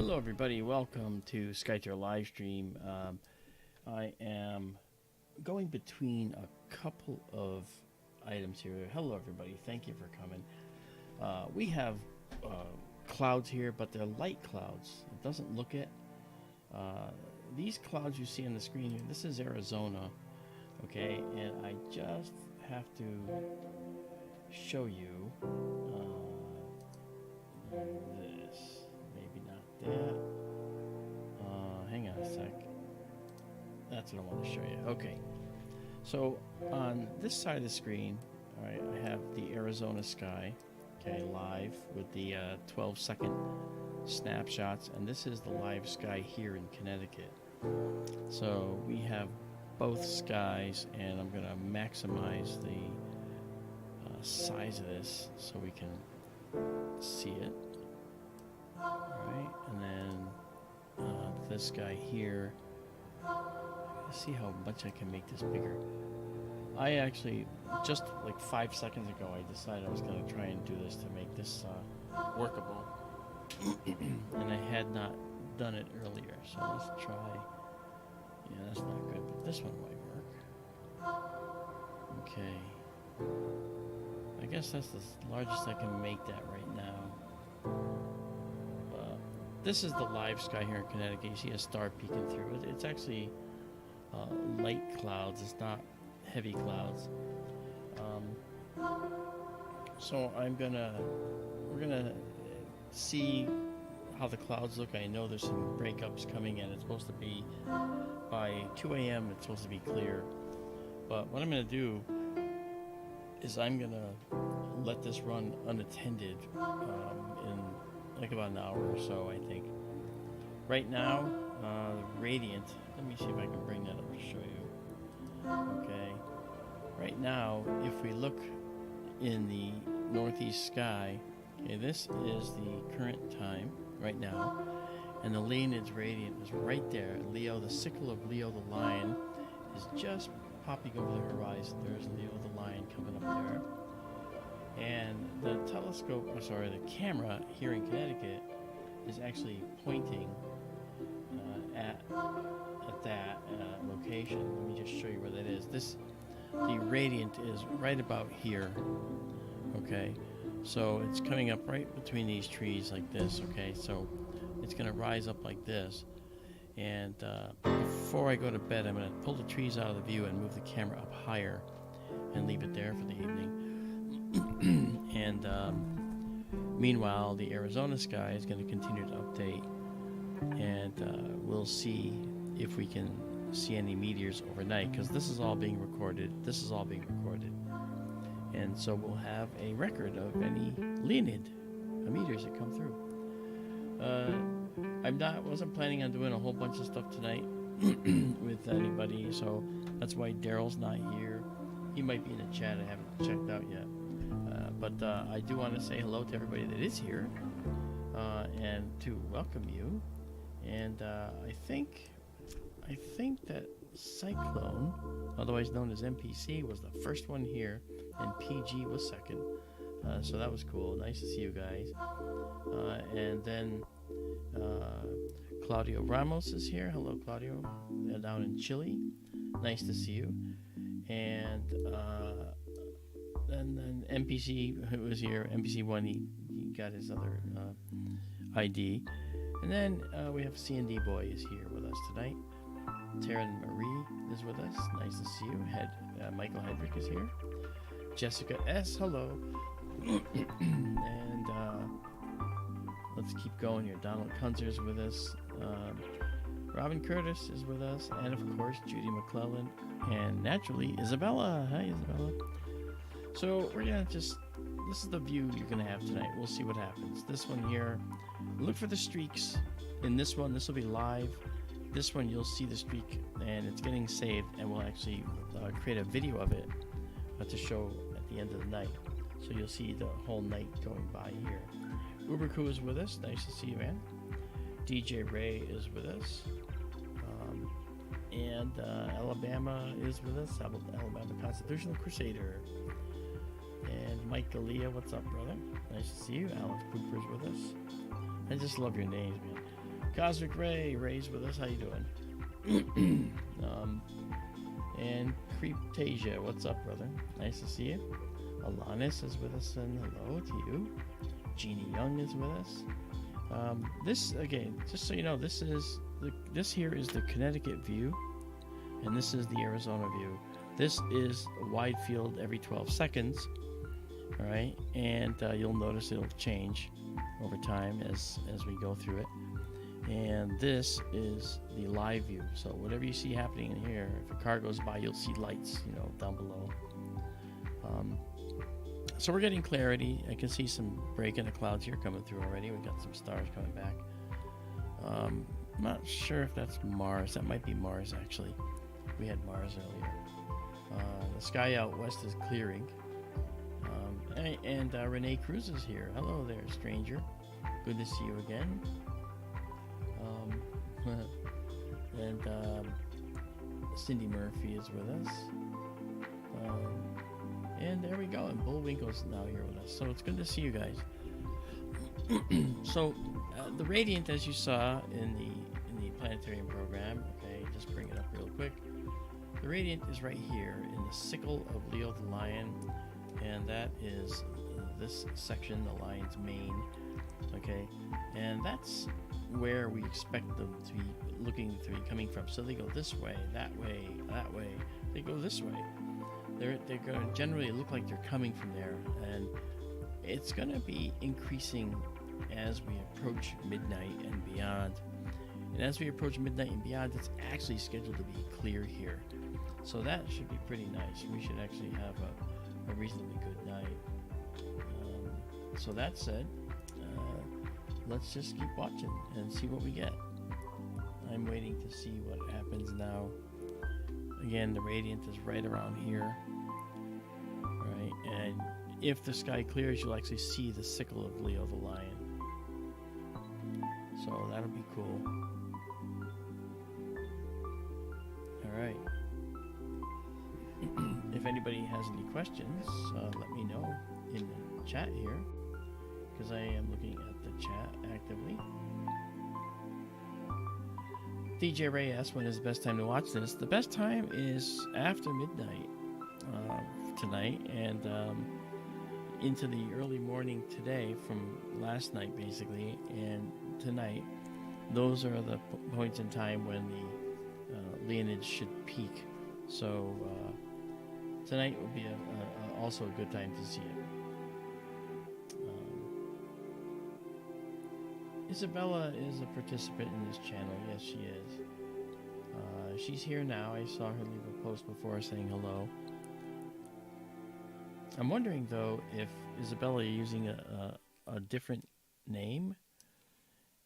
Hello everybody, welcome to SkyTour LiveStream. I am going between a couple of items here. Hello everybody, thank you for coming. We have clouds here, but they're light clouds. It doesn't look it. These clouds you see on the screen here, this is Arizona, okay? And I just have to show you this. That. Hang on a sec. That's what I want to show you. Okay. So on this side of the screen, all right, I have the Arizona sky, okay, live with the 12-second snapshots, and this is the live sky here in Connecticut. So we have both skies, and I'm going to maximize the size of this so we can see it. Alright, and then this guy here, let's see how much I can make this bigger. I actually, just like 5 seconds ago, I decided I was going to try and do this to make this workable. And I had not done it earlier, so let's try. Yeah, that's not good, but this one might work. Okay. I guess that's the largest I can make that right now. This is the live sky here in Connecticut. You see a star peeking through it. It's actually light clouds. It's not heavy clouds. So we're gonna see how the clouds look. I know there's some breakups coming in. It's supposed to be by 2 a.m. It's supposed to be clear. But what I'm gonna do is I'm gonna let this run unattended in like about an hour or so, I think. Right now, radiant, let me see if I can bring that up to show you. Okay. Right now, if we look in the northeast sky, okay, this is the current time right now, and the Leonids radiant is right there. Leo, the sickle of Leo the lion, is just popping over the horizon. There's Leo the lion coming up there. And the telescope, the camera here in Connecticut is actually pointing at that location. Let me just show you where that is. The radiant is right about here. Okay, so it's coming up right between these trees like this. Okay, so it's going to rise up like this. And before I go to bed, I'm going to pull the trees out of the view and move the camera up higher and leave it there for the evening. And meanwhile, the Arizona sky is going to continue to update, and we'll see if we can see any meteors overnight, because this is all being recorded. And so we'll have a record of any Leonid meteors that come through. Wasn't planning on doing a whole bunch of stuff tonight with anybody, so that's why Daryl's not here. He might be in the chat. I haven't checked out yet. But I do want to say hello to everybody that is here and to welcome you. And I think that Cyclone, otherwise known as MPC, was the first one here, and PG was second. So that was cool. Nice to see you guys. And then Claudio Ramos is here. Hello, Claudio. Down in Chile. Nice to see you. And then MPC, who was here, MPC1, he got his other ID. And then we have C&D Boy is here with us tonight. Taryn Marie is with us. Nice to see you. Michael Hedrick is here. Jessica S., hello. And let's keep going here. Donald Kunzer is with us. Robin Curtis is with us. And of course, Judy McClellan. And naturally, Izabela. Hi, Izabela. So we're going to this is the view you're going to have tonight. We'll see what happens. This one here, look for the streaks. In this one, this will be live. This one, you'll see the streak, and it's getting saved, and we'll actually create a video of it to show at the end of the night. So you'll see the whole night going by here. Uberku is with us. Nice to see you, man. DJ Ray is with us. And Alabama is with us. Alabama Constitutional Crusader. And Mike D'Elia, what's up, brother? Nice to see you. Alex Cooper is with us. I just love your names, man. Cosmic Ray's with us. How you doing? And Creeptasia, what's up, brother? Nice to see you. Alanis is with us, and hello to you. Jeannie Young is with us. This again, just so you know, this here is the Connecticut view, and this is the Arizona view. This is a wide field every 12 seconds. All right, and you'll notice it'll change over time as we go through it. And this is the live view. So whatever you see happening in here, if a car goes by, you'll see lights, down below. So we're getting clarity. I can see some break in the clouds here coming through already. We got some stars coming back. I'm not sure if that's Mars. That might be Mars, actually. We had Mars earlier. The sky out west is clearing. And Renee Cruz is here. Hello there, stranger. Good to see you again. And Cindy Murphy is with us. And there we go. And Bullwinkle's now here with us. So it's good to see you guys. So the radiant, as you saw in the planetarium program, okay, just bring it up real quick. The radiant is right here in the sickle of Leo the Lion, and that is this section, the lion's mane. Okay, and that's where we expect them to be coming from. So they go this way, that way, that way. They go this way. They're going to generally look like they're coming from there, and it's going to be increasing as we approach midnight and beyond. And as we approach midnight and beyond, it's actually scheduled to be clear here. So that should be pretty nice. We should actually have a reasonably good night. So that said, let's just keep watching and see what we get. I'm waiting to see what happens now. Again, the radiant is right around here, right? And if the sky clears, you'll actually see the sickle of Leo the Lion. So that'll be cool. All right. If anybody has any questions, let me know in the chat here, because I am looking at the chat actively. DJ Ray asked, when is the best time to watch this? The best time is after midnight tonight, and into the early morning today, from last night basically, and tonight. Those are the points in time when the Leonids should peak. So tonight will be also a good time to see it. Izabela is a participant in this channel. Yes, she is. She's here now. I saw her leave a post before saying hello. I'm wondering, though, if Izabela is using a different name.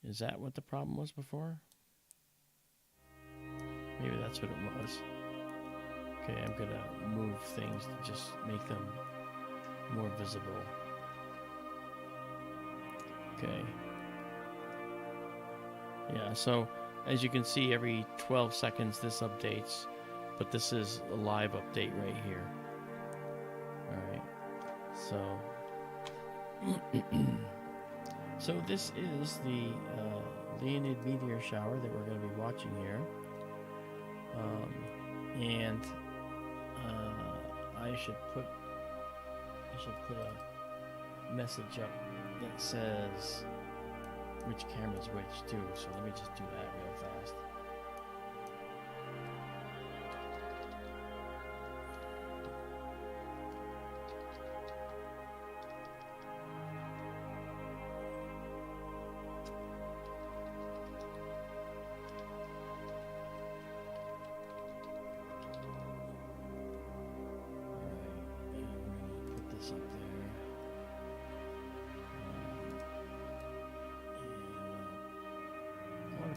Is that what the problem was before? Maybe that's what it was. Okay, I'm going to move things to just make them more visible. Okay. Yeah, so as you can see, every 12 seconds this updates, but this is a live update right here. All right, so so this is the Leonid meteor shower that we're going to be watching here, and I should put a message up that says which camera's which too, so let me just do that real fast.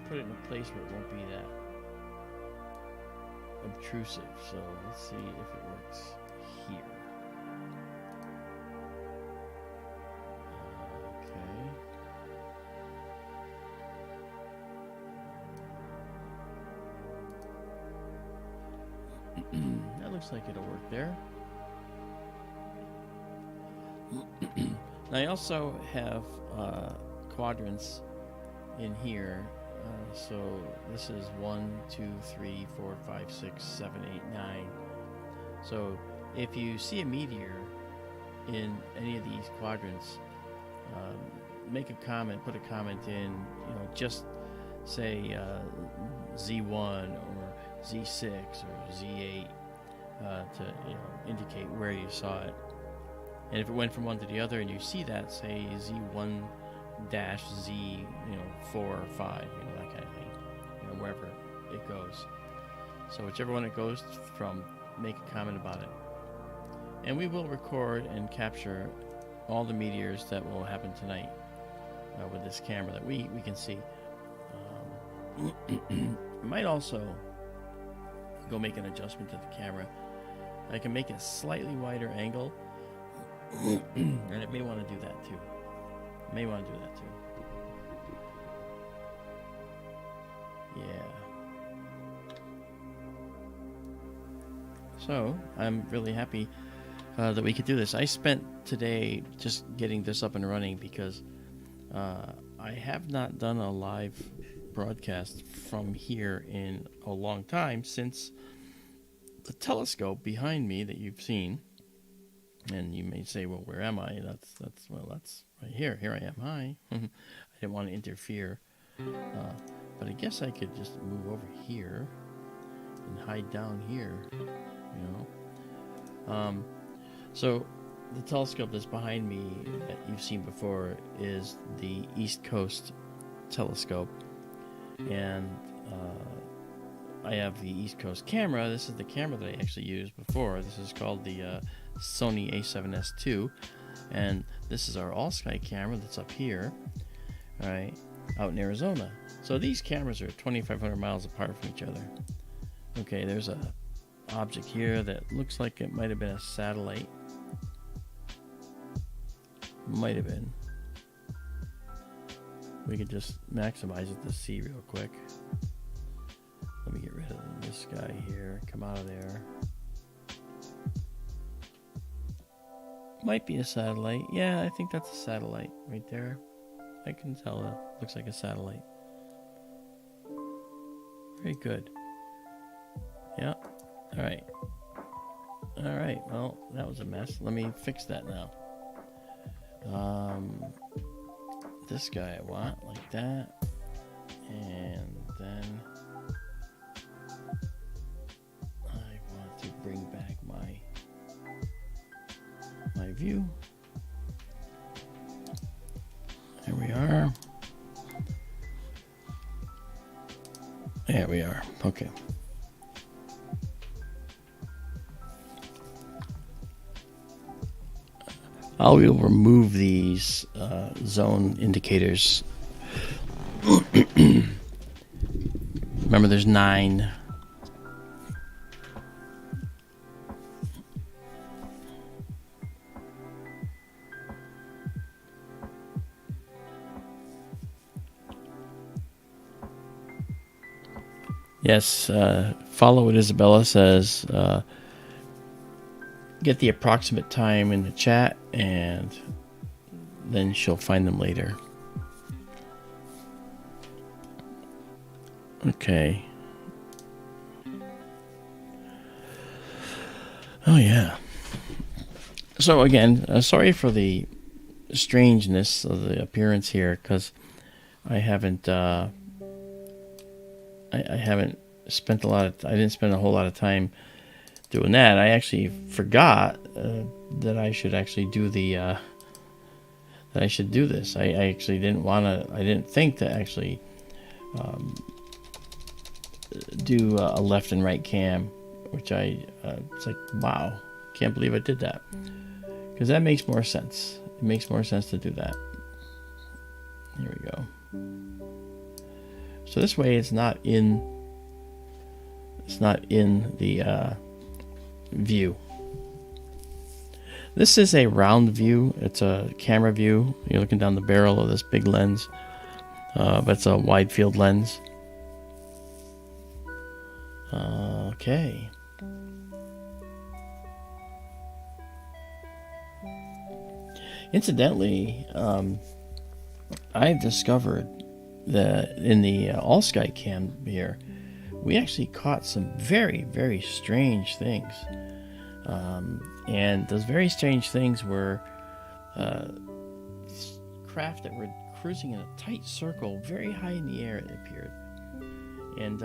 Put it in a place where it won't be that obtrusive. So let's see if it works here. Okay. That looks like it'll work there. I also have quadrants in here So this is 1, 2, 3, 4, 5, 6, 7, 8, 9. So if you see a meteor in any of these quadrants, make a comment, put a comment in, just say Z1 or Z6 or Z8 to indicate where you saw it. And if it went from one to the other and you see that, say Z1 dash Z, 4 or 5, that kind of thing, wherever it goes. So whichever one it goes from, make a comment about it. And we will record and capture all the meteors that will happen tonight with this camera that we can see. Might also go make an adjustment to the camera. I can make a slightly wider angle, and it may want to do that too. Yeah. So I'm really happy that we could do this. I spent today just getting this up and running because I have not done a live broadcast from here in a long time, since the telescope behind me that you've seen. And you may say, well, where am I? That's right here. Here I am. Hi. I didn't want to interfere. But I guess I could just move over here and hide down here, So the telescope that's behind me that you've seen before is the East Coast telescope. And I have the East Coast camera. This is the camera that I actually used before. This is called the Sony A7S II, and this is our all-sky camera that's up here, all right, out in Arizona. So these cameras are 2,500 miles apart from each other. Okay, there's a object here that looks like it might have been a satellite. Might have been. We could just maximize it to see real quick. Let me get rid of this guy here. Come out of there. Might be a satellite. Yeah, I think that's a satellite right there. I can tell it looks like a satellite. Very good. Yeah. All right. Well, that was a mess. Let me fix that now. This guy I want like that. And then I want to bring back my view. There we are. There we are. Okay. I will remove these zone indicators. Remember, there's 9. Yes, follow what Izabela says. Get the approximate time in the chat, and then she'll find them later. Okay. Oh, yeah. So, again, sorry for the strangeness of the appearance here, because I haven't... I haven't spent I didn't spend a whole lot of time doing that. I actually forgot that I should actually do that I should do this. I actually didn't I didn't think to actually do a left and right cam, which it's like, wow, can't believe I did that. Because that makes more sense. It makes more sense to do that. Here we go. So this way it's not in the view. This is a round view. It's a camera view. You're looking down the barrel of this big lens, but it's a wide field lens. Okay. Incidentally, I've discovered in the all sky cam here, we actually caught some very, very strange things. And those very strange things were craft that were cruising in a tight circle, very high in the air, it appeared. And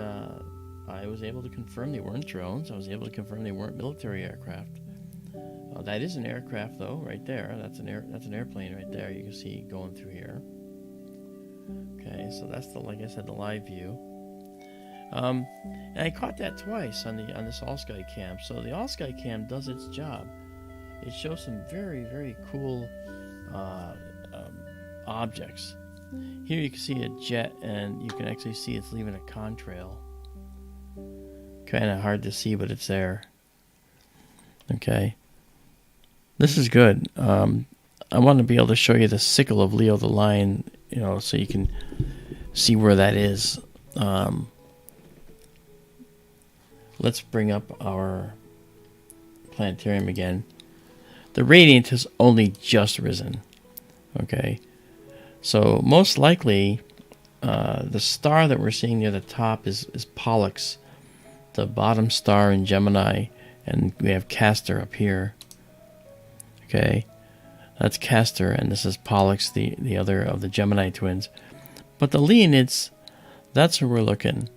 I was able to confirm they weren't drones. I was able to confirm they weren't military aircraft. That is an aircraft, though, right there. That's an airplane right there. You can see going through here. Okay, so that's like I said, the live view. And I caught that twice on this all sky cam. So the all sky cam does its job. It shows some very, very cool objects. Here you can see a jet, and you can actually see it's leaving a contrail. Kind of hard to see, but it's there. Okay, this is good. I want to be able to show you the sickle of Leo the Lion, so you can see where that is. Let's bring up our planetarium again. The radiant has only just risen. Okay, so most likely the star that we're seeing near the top is Pollux, the bottom star in Gemini, and we have Castor up here. Okay, that's Castor, and this is Pollux, the other of the Gemini twins. But the Leonids, that's where we're looking.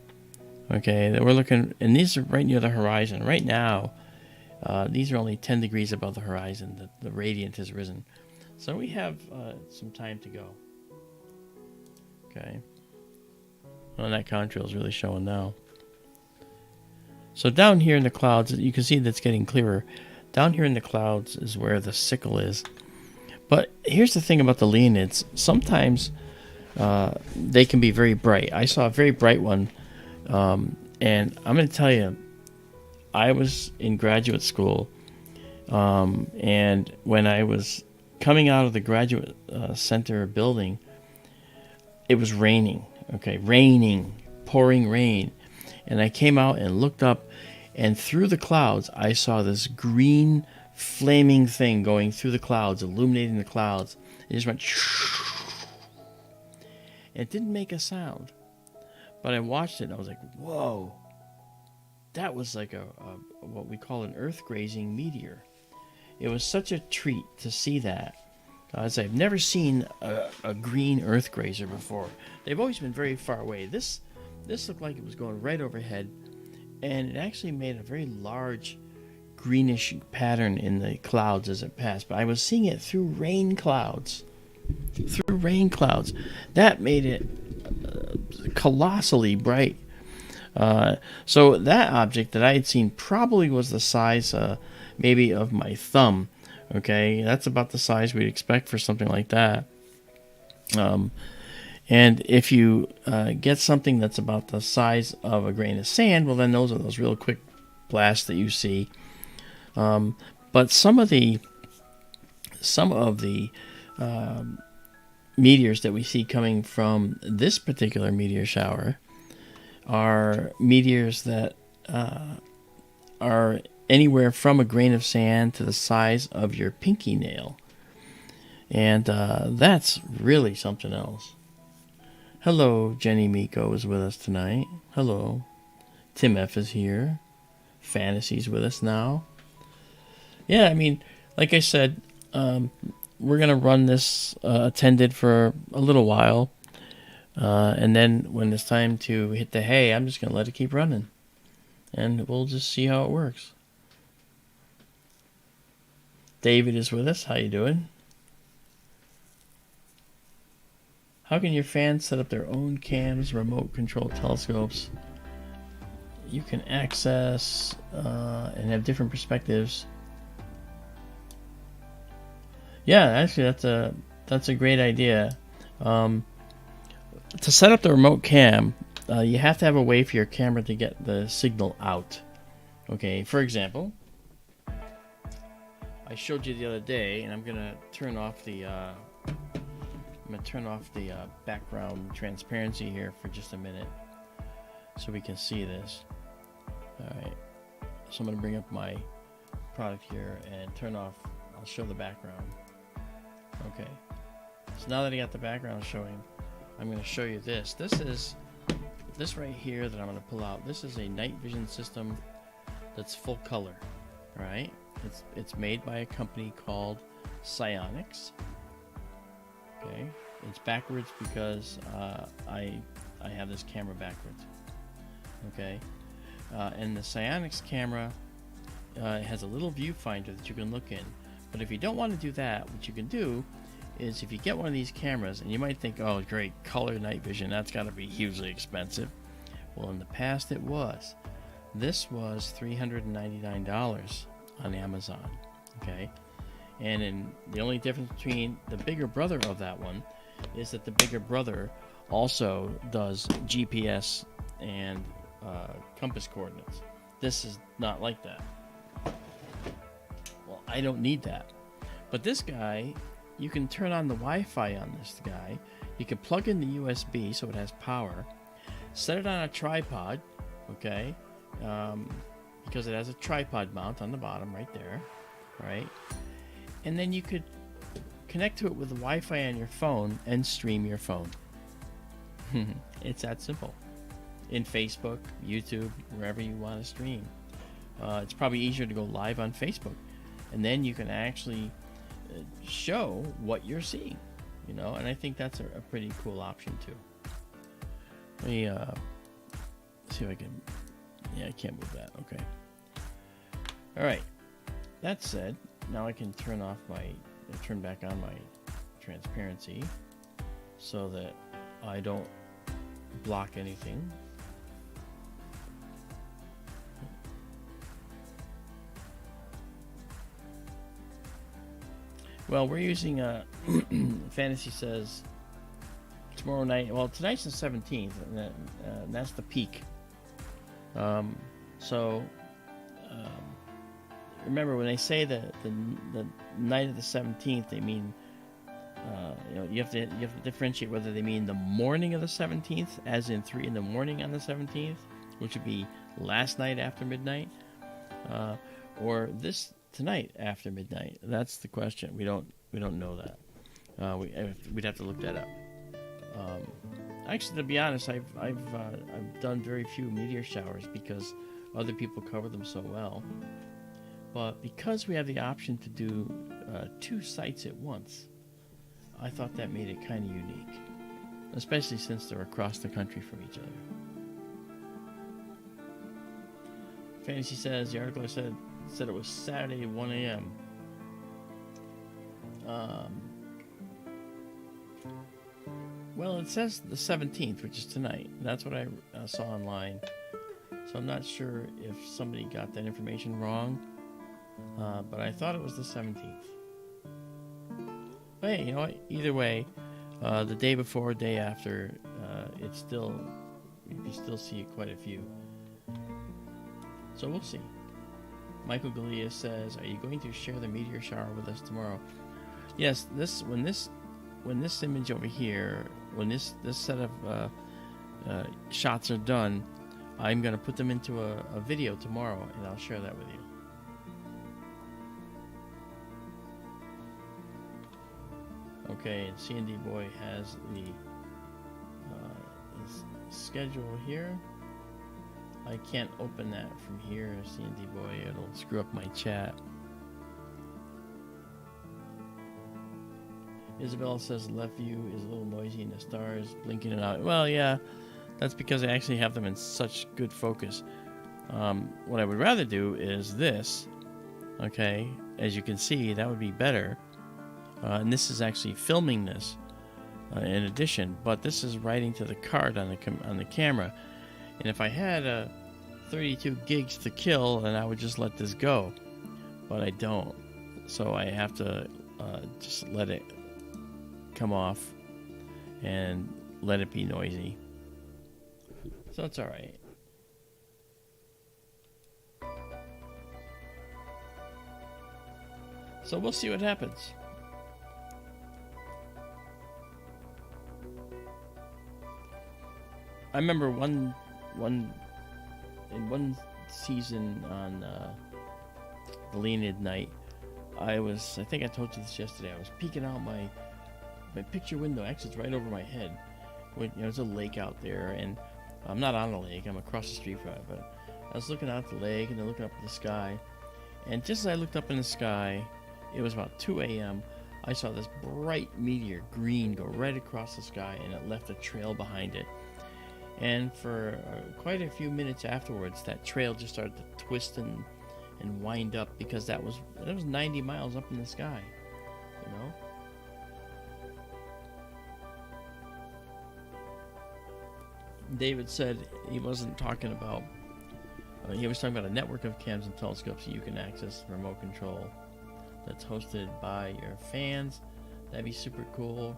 Okay, we're looking, and these are right near the horizon. Right now, these are only 10 degrees above the horizon. The radiant has risen. So we have some time to go. Okay. Well, that contrail is really showing now. So down here in the clouds, you can see that's getting clearer. Down here in the clouds is where the sickle is. But here's the thing about the Leonids. Sometimes they can be very bright. I saw a very bright one. And I'm going to tell you, I was in graduate school. And when I was coming out of the graduate center building, it was raining. Okay, raining, pouring rain. And I came out and looked up, and through the clouds, I saw this green flaming thing going through the clouds, illuminating the clouds. It just went. It didn't make a sound, but I watched it and I was like, whoa, that was like a what we call an earth grazing meteor. It was such a treat to see that. As I've never seen a green earth grazer before. They've always been very far away. This looked like it was going right overhead, and it actually made a very large greenish pattern in the clouds as it passed. But I was seeing it through rain clouds. Through rain clouds. That made it colossally bright. So that object that I had seen probably was the size maybe of my thumb. Okay, that's about the size we'd expect for something like that. And if you get something that's about the size of a grain of sand, well, then those are those real quick blasts that you see. But some of the meteors that we see coming from this particular meteor shower are meteors that are anywhere from a grain of sand to the size of your pinky nail. And that's really something else. Hello, Jenny Miko is with us tonight. Hello. Tim F is here. Fantasy's with us now. Yeah, I mean, like I said, we're going to run this attended for a little while. And then when it's time to hit the hay, I'm just going to let it keep running. And we'll just see how it works. David is with us. How you doing? How can your fans set up their own cams, remote control telescopes? You can access and have different perspectives. Yeah, actually, that's a great idea. To set up the remote cam, you have to have a way for your camera to get the signal out. Okay, for example, I showed you the other day, and I'm gonna turn off the background transparency here for just a minute, so we can see this. All right, so I'm gonna bring up my product here and turn off. I'll show the background. Okay, so now that I got the background showing, I'm going to show you this. This right here that I'm going to pull out. This is a night vision system that's full color. All right. It's made by a company called Psyonix. Okay. It's backwards because I have this camera backwards. Okay. And the Psyonix camera has a little viewfinder that you can look in. But if you don't want to do that, what you can do is if you get one of these cameras, and you might think, oh great, color night vision, that's got to be hugely expensive. Well, in the past it was. This was $399 on Amazon. Okay. And the only difference between the bigger brother of that one is that the bigger brother also does GPS and compass coordinates. This is not like that. Well, I don't need that. But this guy, you can turn on the Wi-Fi on this guy. You can plug in the USB so it has power. Set it on a tripod, okay? Because it has a tripod mount on the bottom right there, right? And then you could connect to it with the Wi-Fi on your phone and stream your phone. It's that simple. In Facebook, YouTube, wherever you want to stream. It's probably easier to go live on Facebook. And then you can actually show what you're seeing, you know, and I think that's a pretty cool option too. Let me see if I can. Yeah, I can't move that. Okay. All right. That said, now I can turn back on my transparency so that I don't block anything. Well, we're using Fantasy says tomorrow night. Well, tonight's the 17th, and that's the peak. Remember when they say the night of the 17th, they mean you have to differentiate whether they mean the morning of the 17th, as in 3 in the morning on the 17th, which would be last night after midnight, or this tonight after midnight. That's the question. We don't know that. We'd have to look that up. Actually, to be honest, I've done very few meteor showers because other people cover them so well. But because we have the option to do 2 sites at once, I thought that made it kind of unique, especially since they're across the country from each other. Fantasy says the article I said it was Saturday 1 a.m. Well, it says the 17th, which is tonight. That's what I saw online. So I'm not sure if somebody got that information wrong, but I thought it was the 17th. But hey, you know what? Either way, the day before, day after, you can still see quite a few. So we'll see. Michael Galea says, "Are you going to share the meteor shower with us tomorrow?" Yes. When this image over here, when this set of shots are done, I'm going to put them into a video tomorrow, and I'll share that with you. Okay, and C&D Boy has the his schedule here. I can't open that from here, C&D Boy. It'll screw up my chat. Izabela says left view is a little noisy and the stars blinking and out. Well, yeah, that's because I actually have them in such good focus. What I would rather do is this. Okay, as you can see, that would be better. And this is actually filming this in addition, but this is writing to the card on the camera. And if I had 32 gigs to kill, then I would just let this go. But I don't. So I have to just let it come off and let it be noisy. So it's alright. So we'll see what happens. I remember one season on the Leonid night, I think I told you this yesterday, I was peeking out my picture window. Actually, it's right over my head, There's a lake out there, and I'm not on the lake. I'm across the street from it, but I was looking out the lake and then looking up at the sky. And just as I looked up in the sky, it was about 2 a.m. I saw this bright meteor, green, go right across the sky, and it left a trail behind it. And for quite a few minutes afterwards, that trail just started to twist and wind up, because that was 90 miles up in the sky, you know. David said he wasn't talking about. He was talking about a network of cams and telescopes that you can access remote control. That's hosted by your fans. That'd be super cool.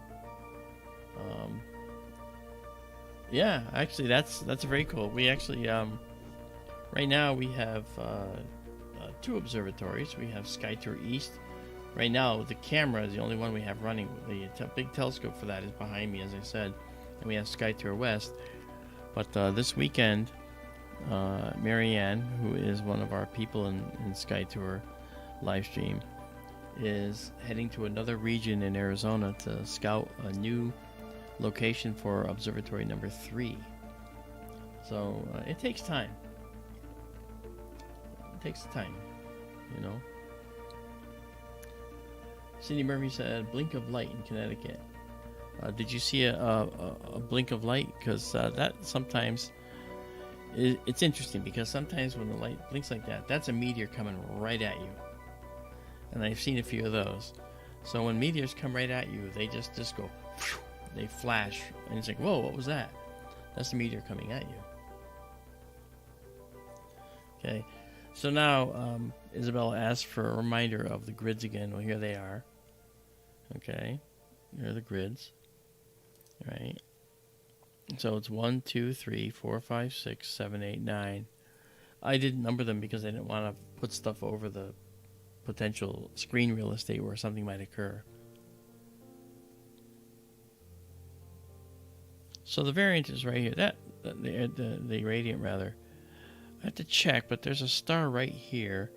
Yeah, actually, that's very cool. We actually right now we have 2 observatories. We have SkyTour East. Right now, the camera is the only one we have running. The big telescope for that is behind me, as I said, and we have SkyTour West. But this weekend, Marianne, who is one of our people in SkyTour LiveStream, is heading to another region in Arizona to scout a new location for Observatory number 3. So it takes time. It takes time, you know. Cindy Murphy said, blink of light in Connecticut. Did you see a blink of light? Because that sometimes, it's interesting, because sometimes when the light blinks like that, that's a meteor coming right at you. And I've seen a few of those. So when meteors come right at you, they just go, whew, they flash, and it's like, whoa, what was that? That's the meteor coming at you. Okay, so now Izabela asked for a reminder of the grids again. Well, here they are. Okay, here are the grids. All right. So it's 1, 2, 3, 4, 5, 6, 7, 8, 9. I didn't number them because I didn't want to put stuff over the potential screen real estate where something might occur. So the variant is right here. The radiant rather. I have to check, but there's a star right here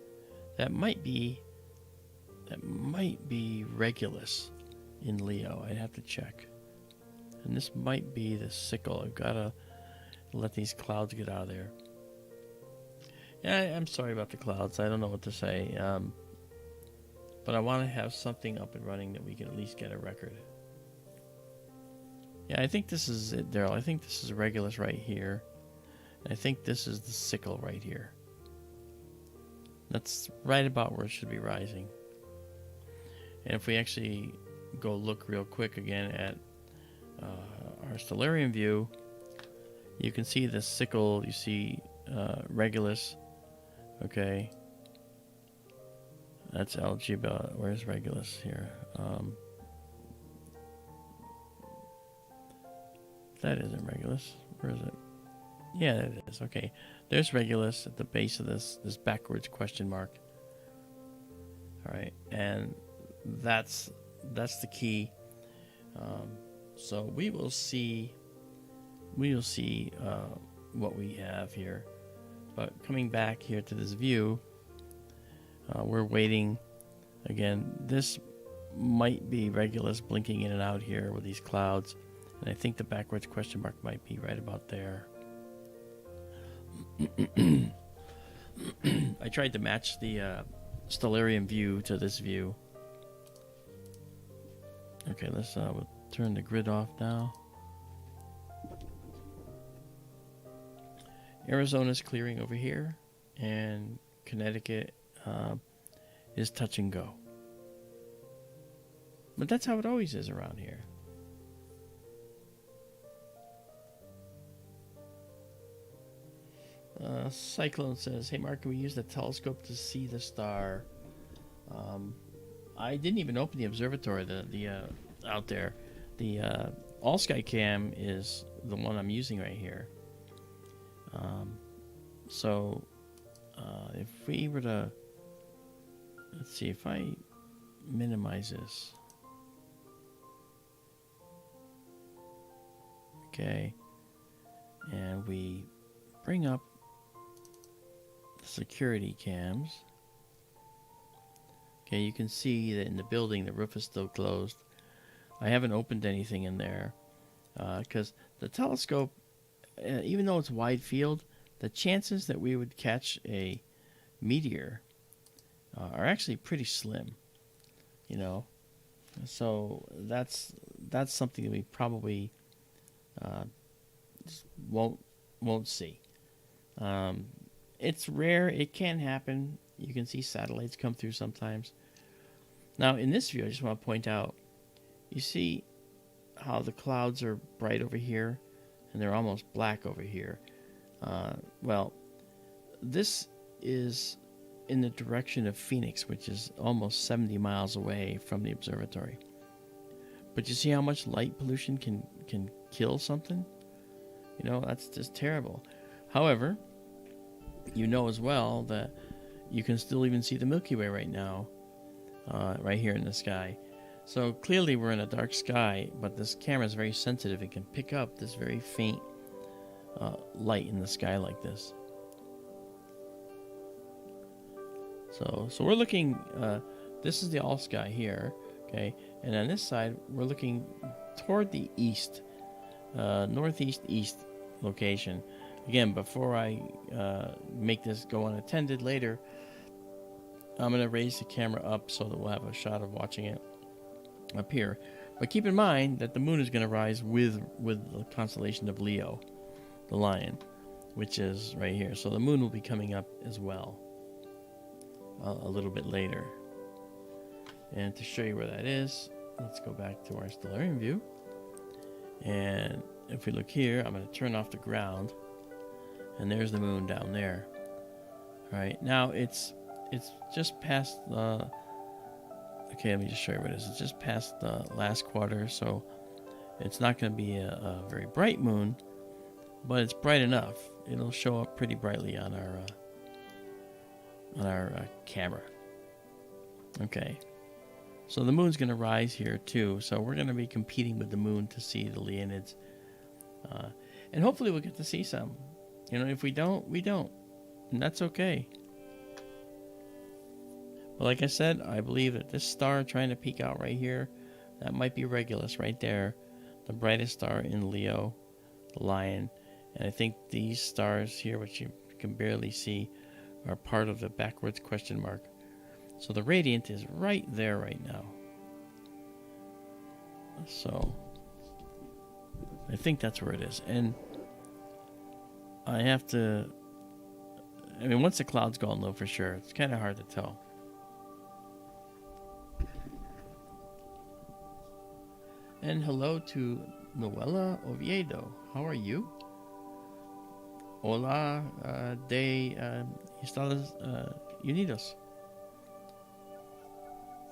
that might be Regulus in Leo. I'd have to check. And this might be the sickle. I've got to let these clouds get out of there. Yeah, I'm sorry about the clouds. I don't know what to say. But I want to have something up and running that we can at least get a record. Yeah, I think this is it, Daryl. I think this is Regulus right here. And I think this is the sickle right here. That's right about where it should be rising. And if we actually go look real quick again at our stellarium view, you can see the sickle. You see Regulus. Okay. That's Izabela. Where's Regulus here? That isn't Regulus. Where is it? Yeah, that is. Okay. There's Regulus at the base of this backwards question mark. All right, and that's the key. So we will see what we have here. But coming back here to this view, we're waiting. Again, this might be Regulus blinking in and out here with these clouds, and I think the backwards question mark might be right about there. I tried to match the stellarium view to this view. Okay, let's we'll turn the grid off now. Arizona's clearing over here, and Connecticut is touch and go. But that's how it always is around here. Cyclone says, "Hey Mark, can we use the telescope to see the star?" I didn't even open the observatory. The out there, the all sky cam is the one I'm using right here. So if we were to, let's see, if I minimize this, okay, and we bring up security cams. Okay, you can see that in the building the roof is still closed. I haven't opened anything in there because the telescope, even though it's wide field, the chances that we would catch a meteor are actually pretty slim, you know. So that's something that we probably just won't see. It's rare. It can happen. You can see satellites come through sometimes. Now, in this view, I just want to point out, you see how the clouds are bright over here, and they're almost black over here. Well, this is in the direction of Phoenix, which is almost 70 miles away from the observatory. But you see how much light pollution can kill something? You know, that's just terrible. However, you know as well that you can still even see the Milky Way right now, right here in the sky. So clearly we're in a dark sky, but this camera is very sensitive. It can pick up this very faint light in the sky like this. So we're looking, this is the all sky here, okay? And on this side, we're looking toward the east, northeast east location. Again, before I make this go unattended later, I'm going to raise the camera up so that we'll have a shot of watching it up here. But keep in mind that the moon is going to rise with the constellation of Leo, the lion, which is right here. So the moon will be coming up as well a little bit later. And to show you where that is, let's go back to our stellarium view. And if we look here, I'm going to turn off the ground. And there's the moon down there. All right, now it's just past the... Okay, let me just show you what it is. It's just past the last quarter, so it's not going to be a very bright moon, but it's bright enough. It'll show up pretty brightly on our camera. Okay, so the moon's going to rise here too, so we're going to be competing with the moon to see the Leonids, and hopefully we'll get to see some. You know, if we don't, we don't, and that's okay. But like I said, I believe that this star trying to peek out right here, that might be Regulus right there, the brightest star in Leo, the lion. And I think these stars here, which you can barely see, are part of the backwards question mark. So the radiant is right there right now. So I think that's where it is. And I have to, I mean, once the clouds go, I'll know for sure. It's kind of hard to tell. And hello to Noela Oviedo. How are you? Hola de Estados Unidos.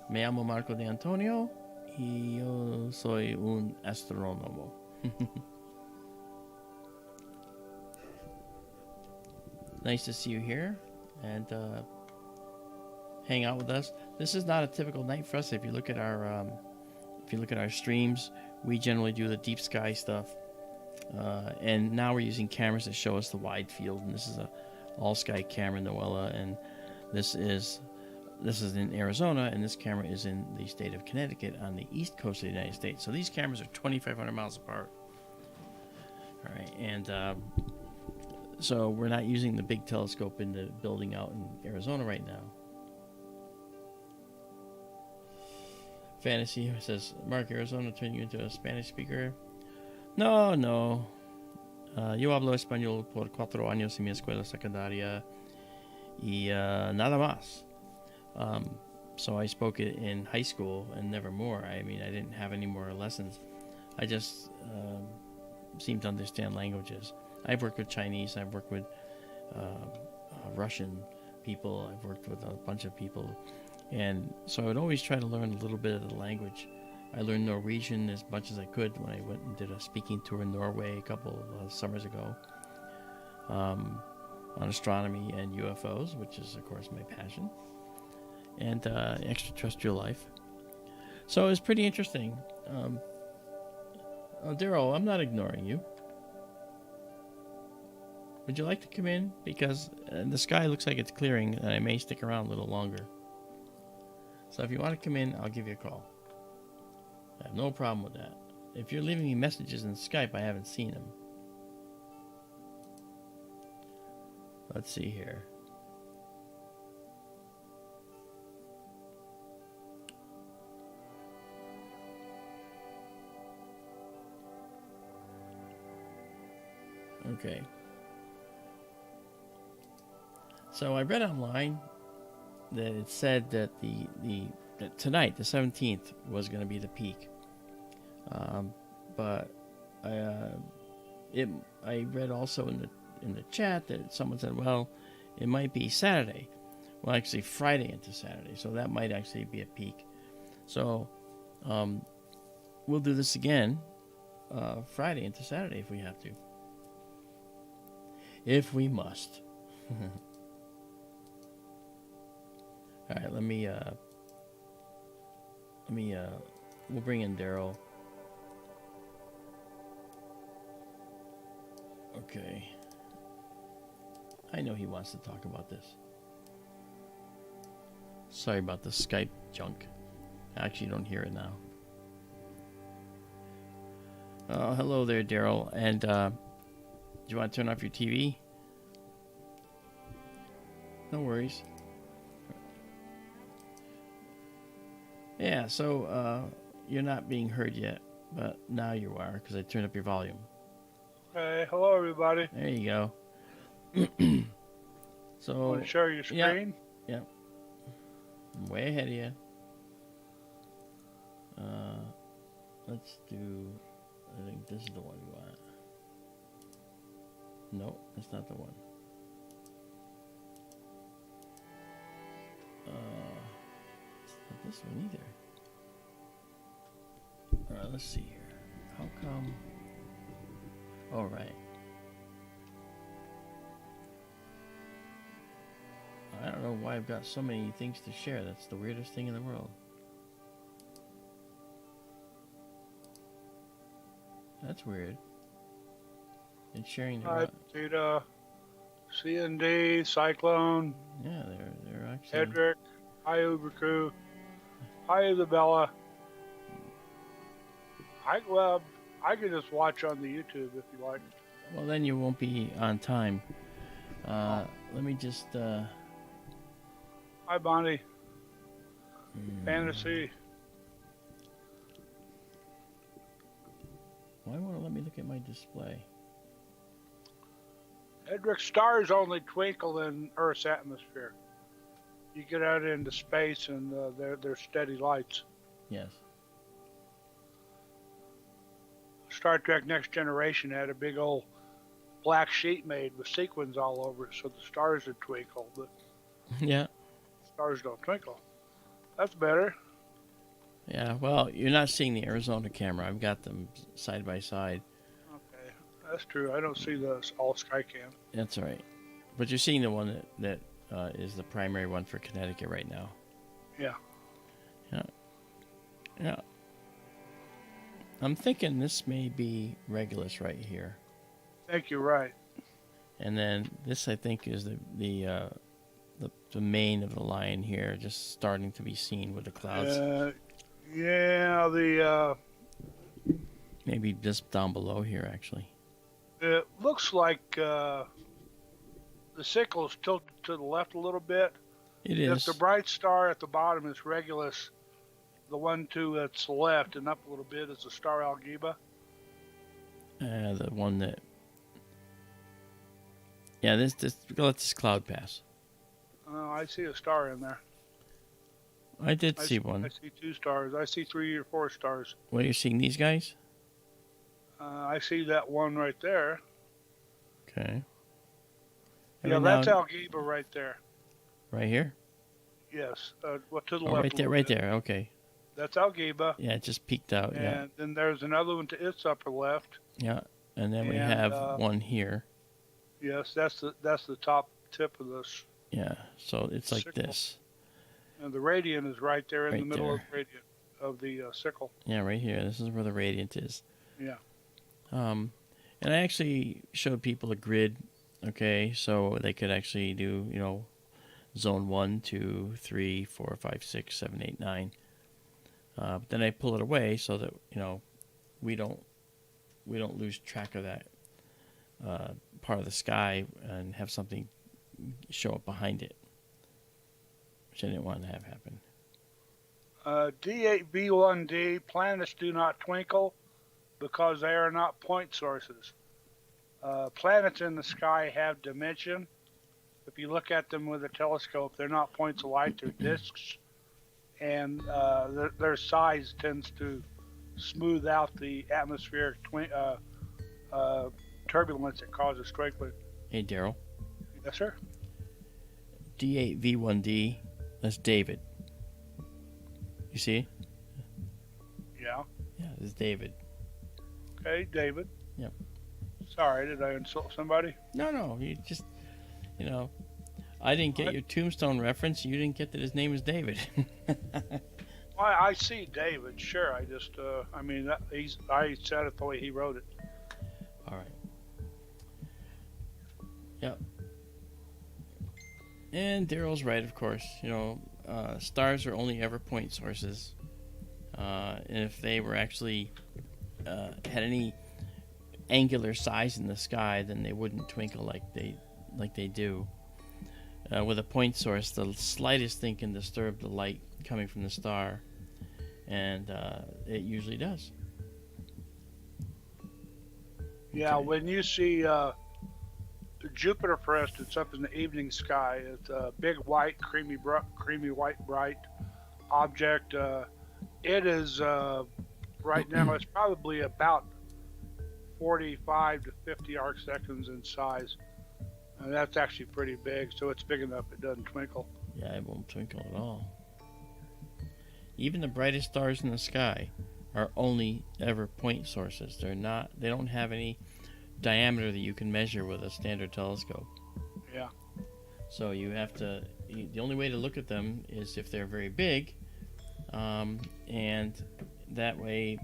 Me llamo Marco de Dantonio y yo soy un astrónomo. Nice to see you here and hang out with us. This is not a typical night for us. If you look at our streams, we generally do the deep sky stuff, and now we're using cameras that show us the wide field. And this is a all sky camera, Noella, and this is in Arizona, and this camera is in the state of Connecticut on the east coast of the United States. So these cameras are 2,500 miles apart. All right, and so we're not using the big telescope in the building out in Arizona right now. Fantasy says, Mark, Arizona turned you into a Spanish speaker? No. Yo hablo español por 4 años en mi escuela secundaria y nada más. So I spoke it in high school and never more. I mean, I didn't have any more lessons. I just seemed to understand languages. I've worked with Chinese. I've worked with Russian people. I've worked with a bunch of people. And so I would always try to learn a little bit of the language. I learned Norwegian as much as I could when I went and did a speaking tour in Norway a couple of summers ago on astronomy and UFOs, which is, of course, my passion, and extraterrestrial life. So it was pretty interesting. Daryl, I'm not ignoring you. Would you like to come in? Because the sky looks like it's clearing, and I may stick around a little longer. So if you want to come in, I'll give you a call. I have no problem with that. if you're leaving me messages in Skype, I haven't seen them. Let's see here. Okay. So I read online that it said that that tonight, the 17th, was going to be the peak. But I read also in the chat that someone said, well, it might be Saturday. Well, actually Friday into Saturday. So that might actually be a peak. So we'll do this again Friday into Saturday if we have to. If we must. All right, we'll bring in Daryl. Okay. I know he wants to talk about this. Sorry about the Skype junk. I actually don't hear it now. Hello there, Daryl. And do you want to turn off your TV? No worries. Yeah, so you're not being heard yet, but now you are because I turned up your volume. Hey, hello everybody. There you go. So Want to share your screen? Yeah. I'm way ahead of you. Let's do. I think this is the one we want. No, that's not the one. It's not this one either. Alright, let's see here. How come? All right. I don't know why I've got so many things to share. That's the weirdest thing in the world. That's weird. It's sharing the Beta, CND, Cyclone. Yeah, they're actually. Hedrick, hi Ubercrew, hi Izabela. I can just watch on the YouTube if you like. Well, then you won't be on time. Let me just. Hi Bonnie. Fantasy. Why won't it let me look at my display? Hedrick, stars only twinkle in Earth's atmosphere. You get out into space and they're steady lights. Yes. Star Trek Next Generation had a big old black sheet made with sequins all over it so the stars would twinkle, but yeah, stars don't twinkle. That's better. Yeah, well, you're not seeing the Arizona camera. I've got them side by side. Okay, that's true. I don't see the all SkyCam. That's all right. But you're seeing the one that is the primary one for Connecticut right now. Yeah. Yeah. I'm thinking this may be Regulus right here. I think you're right. And then this, I think, is the mane of the line here, just starting to be seen with the clouds. Yeah, maybe just down below here, actually. It looks like the sickle is tilted to the left a little bit. It is. If the bright star at the bottom is Regulus, the one to its left and up a little bit is the star Algeba. The one that. Yeah, this let this cloud pass. Oh, I see a star in there. I see one. I see 2 stars. I see 3 or 4 stars. What, you're seeing these guys? I see that one right there. Okay. Yeah, that's Algeba right there. Right here? Yes. To the left. Right there. Okay. That's Algeba. Yeah, it just peeked out. And yeah. then there's another one to its upper left. Yeah, and then we have one here. Yes, that's the top tip of this. Yeah, so it's like sickle. This. And the radiant is right there in Right the middle there. of the radiant of the sickle. Yeah, right here. This is where the radiant is. Yeah. And I actually showed people a grid, okay, so they could actually do, zone 1, 2, 3, 4, 5, 6, 7, 8, 9. But then I pull it away so that, we don't lose track of that part of the sky and have something show up behind it, which I didn't want to have happen. D8V1D, planets do not twinkle because they are not point sources. Planets in the sky have dimension. If you look at them with a telescope, they're not points of light, they're disks. And their size tends to smooth out the atmospheric turbulence that causes twinkling. Hey, Daryl. Yes, sir? D8V1D, that's David. You see? Yeah. Yeah, this is David. Okay, David. Yep. Sorry, did I insult somebody? No, you just, I didn't get your tombstone reference. You didn't get that his name is David. I see David, sure. I just, I said it the way he wrote it. All right. Yep. And Daryl's right, of course. Stars are only ever point sources. And if they were actually had any angular size in the sky, then they wouldn't twinkle like they do. With a point source, the slightest thing can disturb the light coming from the star, and it usually does. Yeah, Okay. when you see Jupiter, for instance, up in the evening sky, it's a big white, creamy white, bright object. It is right now. It's probably about 45 to 50 arc seconds in size, and that's actually pretty big. So it's big enough it doesn't twinkle. Yeah, it won't twinkle at all. Even the brightest stars in the sky are only ever point sources. They don't have any diameter that you can measure with a standard telescope. Yeah. So the only way to look at them is if they're very big, and that way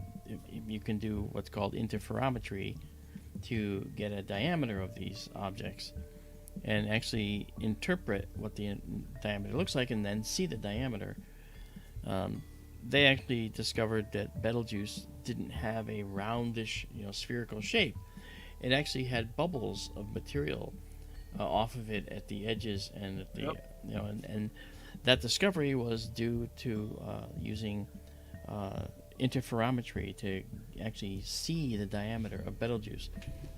you can do what's called interferometry to get a diameter of these objects and actually interpret what the diameter looks like and then see the diameter. They actually discovered that Betelgeuse didn't have a roundish, spherical shape. It actually had bubbles of material off of it at the edges and at the, and that discovery was due to using interferometry to actually see the diameter of Betelgeuse.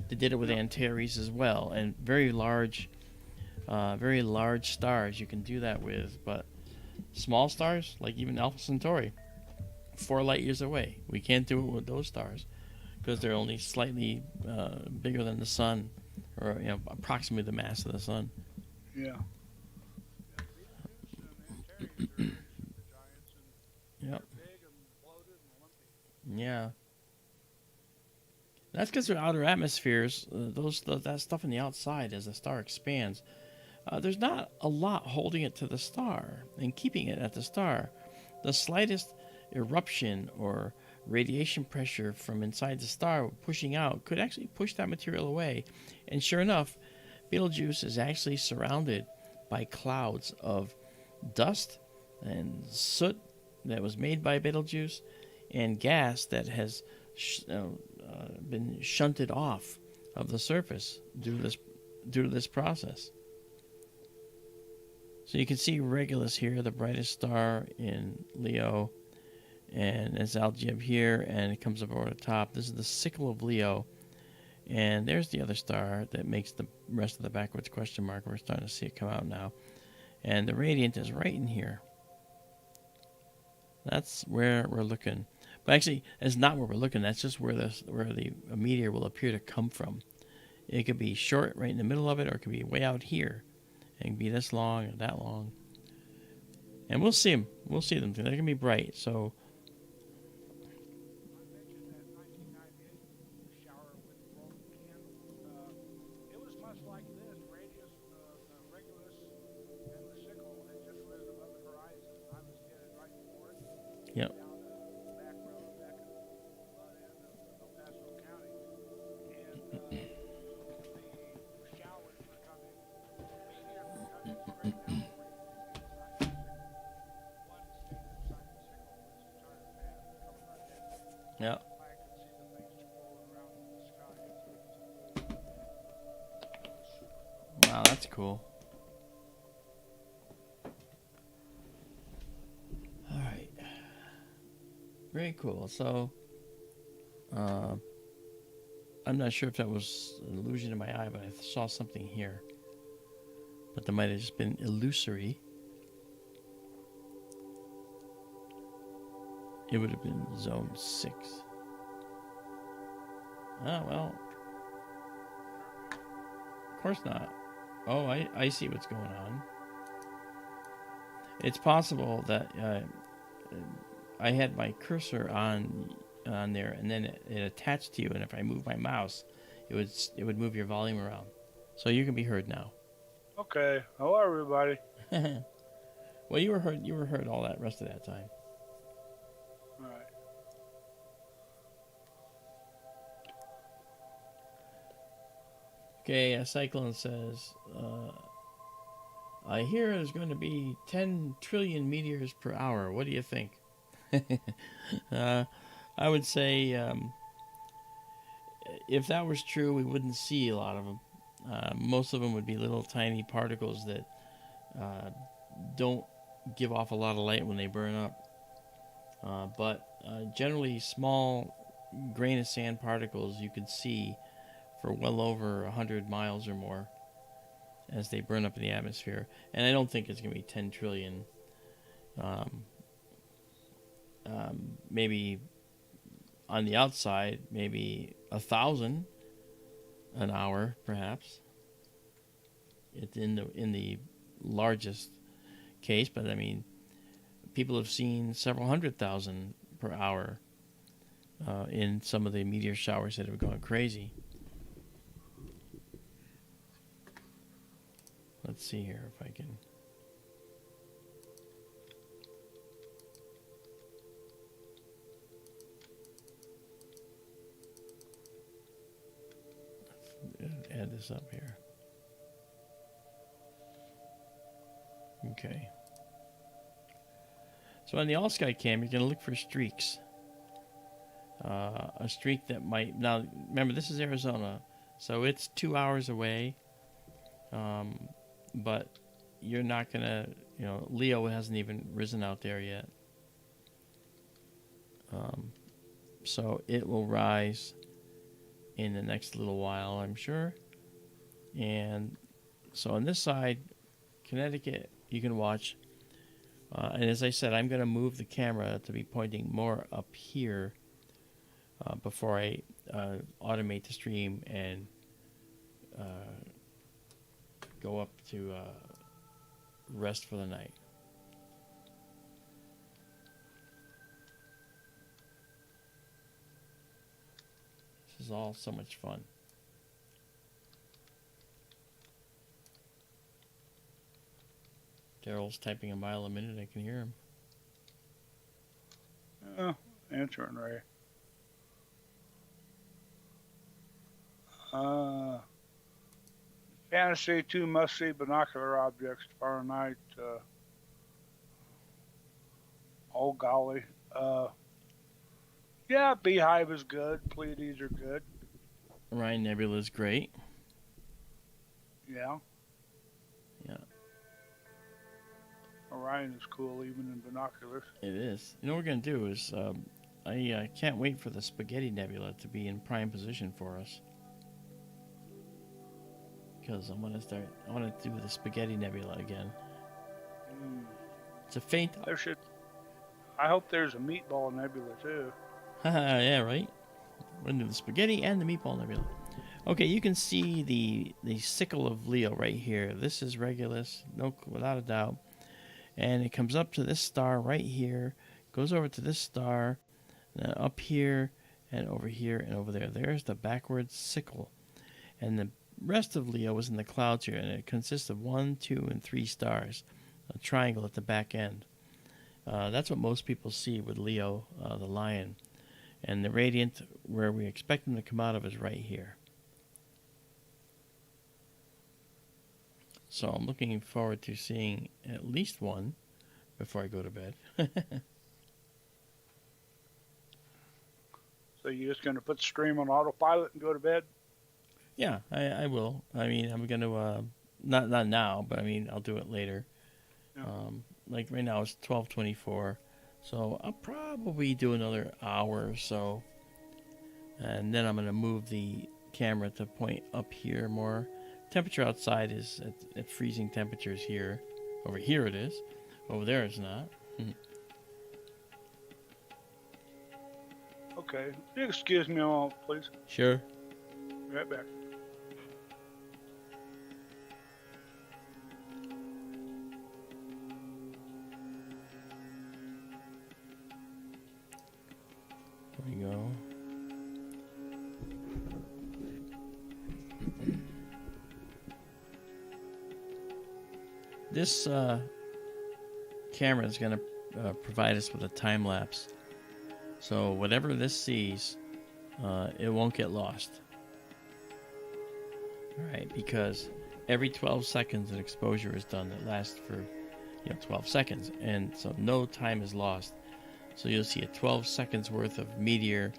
They did it with Antares as well, and very large stars you can do that with, but small stars, like even Alpha Centauri, 4 light years away. We can't do it with those stars because they're only slightly bigger than the sun, or approximately the mass of the sun. Yeah. Yep. Yeah. That's because they're outer atmospheres. That stuff on the outside, as the star expands, there's not a lot holding it to the star and keeping it at the star. The slightest eruption or radiation pressure from inside the star pushing out could actually push that material away. And sure enough, Betelgeuse is actually surrounded by clouds of dust and soot that was made by Betelgeuse and gas that has been shunted off of the surface due to this process. So you can see Regulus here, the brightest star in Leo, and it's Algeb here, and it comes up over the top. This is the sickle of Leo, and there's the other star that makes the rest of the backwards question mark. We're starting to see it come out now, and the radiant is right in here. That's where we're looking. But actually, it's not where we're looking. That's just where the meteor will appear to come from. It could be short right in the middle of it, or it could be way out here. It can be this long or that long. And we'll see them. We'll see them. They're going to be bright. So I mentioned that 1998 shower with broken candles. It was much like this. Radius, Regulus, and the sickle had just risen above the horizon. I was headed right for it. Yep. Down the back road back in the butt end of El Paso County. And the showers were coming. Meteors were coming straight down the way inside the sickle. One stayed inside the sickle its entire path, coming right at me. yeah. I could see the That's cool. All right. Very cool. So, I'm not sure if that was an illusion in my eye, but I saw something here. But that might have just been illusory. It would have been zone 6. Ah, well. Of course not. Oh, I see what's going on. It's possible that I had my cursor on there, and then it attached to you, and if I move my mouse, it would move your volume around. So you can be heard now. Okay. Hello, everybody. Well, you were heard all that rest of that time. All right. Okay, a Cyclone says, I hear there's going to be 10 trillion meteors per hour. What do you think? I would say if that was true, we wouldn't see a lot of them. Most of them would be little tiny particles that don't give off a lot of light when they burn up. But generally, small grain of sand particles you can see for well over 100 miles or more as they burn up in the atmosphere. And I don't think it's going to be 10 trillion. Maybe on the outside, maybe 1,000 an hour, perhaps. It's in the largest case, but I mean, people have seen several 100,000 per hour in some of the meteor showers that have gone crazy. Let's see here if I can. Let's add this up here. Okay. So on the all sky cam, you're going to look for streaks. A streak that might, now remember this is Arizona, so it's 2 hours away. But you're not going to, Leo hasn't even risen out there yet. So it will rise in the next little while, I'm sure. And so on this side, Connecticut, you can watch. And as I said, I'm going to move the camera to be pointing more up here before I automate the stream and go up to rest for the night. This is all so much fun. Daryl's typing a mile a minute. I can hear him. Oh, answering Ray. Fantasy 2 must-see binocular objects tomorrow night. Oh, golly. Yeah, Beehive is good. Pleiades are good. Orion Nebula is great. Yeah. Yeah. Orion is cool, even in binoculars. It is. You know what we're going to do is, I can't wait for the Spaghetti Nebula to be in prime position for us. Because I want to do the Spaghetti Nebula again. It's a faint. I hope there's a Meatball Nebula too. Yeah, right. We're going to do the Spaghetti and the Meatball Nebula. Okay, you can see the sickle of Leo right here. This is Regulus, without a doubt. And it comes up to this star right here, goes over to this star, then up here, and over here, and over there. There's the backwards sickle. And the rest of Leo is in the clouds here, and it consists of 1, 2, and 3 stars, a triangle at the back end. That's what most people see with Leo, the lion. And the radiant, where we expect him to come out of, is right here. So I'm looking forward to seeing at least one before I go to bed. So you're just going to put the stream on autopilot and go to bed? Yeah, I will. I mean, I'm going to not now, but I mean I'll do it later. Yeah. Like right now it's 12:24, so I'll probably do another hour or so, and then I'm gonna move the camera to point up here more. Temperature outside is at freezing temperatures here. Over here it is. Over there it's not. Okay. You excuse me a moment, please. Sure. Be right back. There we go. This camera is going to provide us with a time lapse. So whatever this sees, it won't get lost. Right, because every 12 seconds an exposure is done that lasts for 12 seconds, and so no time is lost. So you'll see a 12 seconds worth of meteor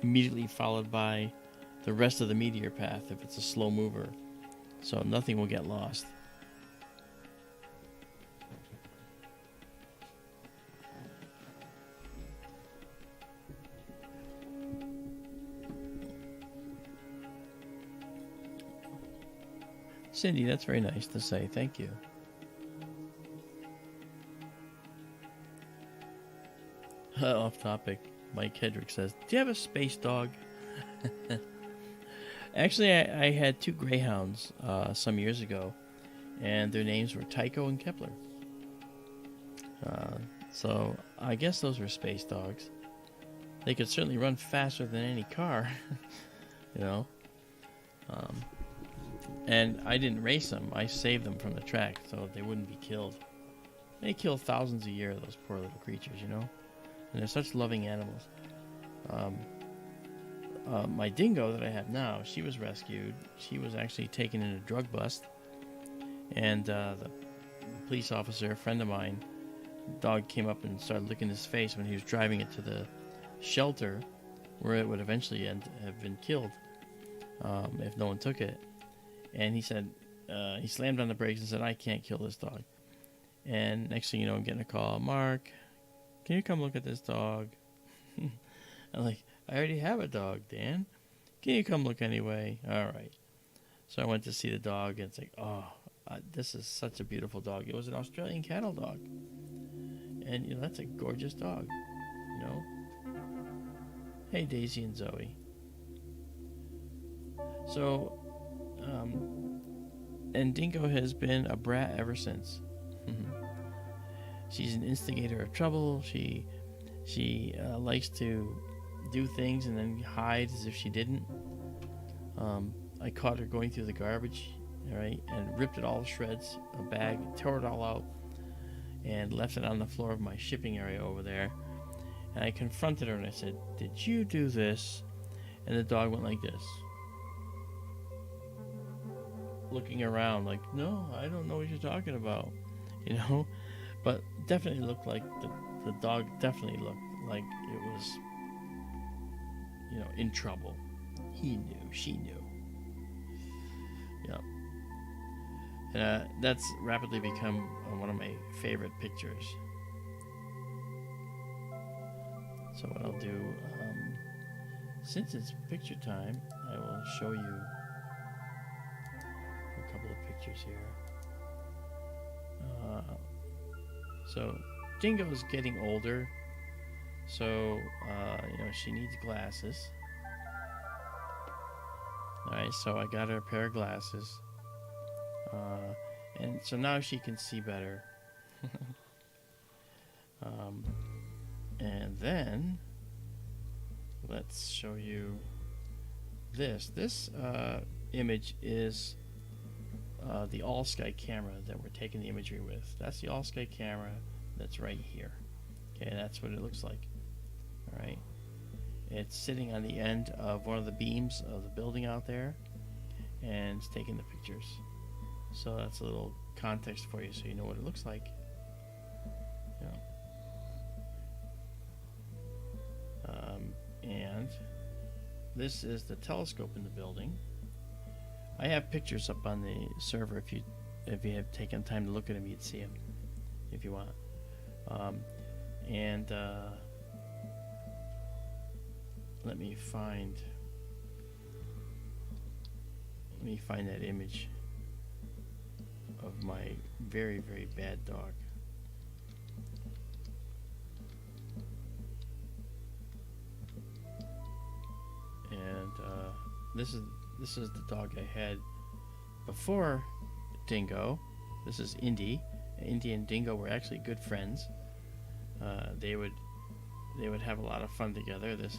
immediately followed by the rest of the meteor path if it's a slow mover. So nothing will get lost. Cindy, that's very nice to say. Thank you. Off topic. Mike Hedrick says, do you have a space dog? Actually, I had 2 greyhounds some years ago, and their names were Tycho and Kepler. So I guess those were space dogs. They could certainly run faster than any car, And I didn't race them. I saved them from the track so they wouldn't be killed. They kill thousands a year, those poor little creatures, And they're such loving animals. My dingo that I have now, she was rescued. She was actually taken in a drug bust. And the police officer, a friend of mine, dog came up and started licking his face when he was driving it to the shelter where it would eventually have been killed if no one took it. And he said, he slammed on the brakes and said, I can't kill this dog. And next thing you know, I'm getting a call, Mark, can you come look at this dog? I'm like, I already have a dog, Dan. Can you come look anyway? All right. So I went to see the dog, and it's like, this is such a beautiful dog. It was an Australian cattle dog. And, that's a gorgeous dog, Hey, Daisy and Zoe. So, and Dingo has been a brat ever since. She's an instigator of trouble. She likes to do things and then hide as if she didn't. I caught her going through the garbage, right, and ripped it all to shreds, a bag, tore it all out, and left it on the floor of my shipping area over there. And I confronted her and I said, did you do this? And the dog went like this, looking around like, no, I don't know what you're talking about, but definitely looked like the dog definitely looked like it was, in trouble. He knew, she knew. Yeah. And that's rapidly become one of my favorite pictures. So what I'll do, since it's picture time, I will show you a couple of pictures here. So Dingo's getting older, so she needs glasses. Alright, so I got her a pair of glasses, and so now she can see better. And then let's show you this image is the all-sky camera that we're taking the imagery with. That's the all-sky camera that's right here. Okay, that's what it looks like. All right, it's sitting on the end of one of the beams of the building out there, and it's taking the pictures. So that's a little context for you, so you know what it looks like. And this is the telescope in the building. I have pictures up on the server. If you have taken time to look at them, you'd see them if you want. And let me find that image of my very, very bad dog. And this is the dog I had before Dingo. This is Indy. Indy and Dingo were actually good friends. They would have a lot of fun together. This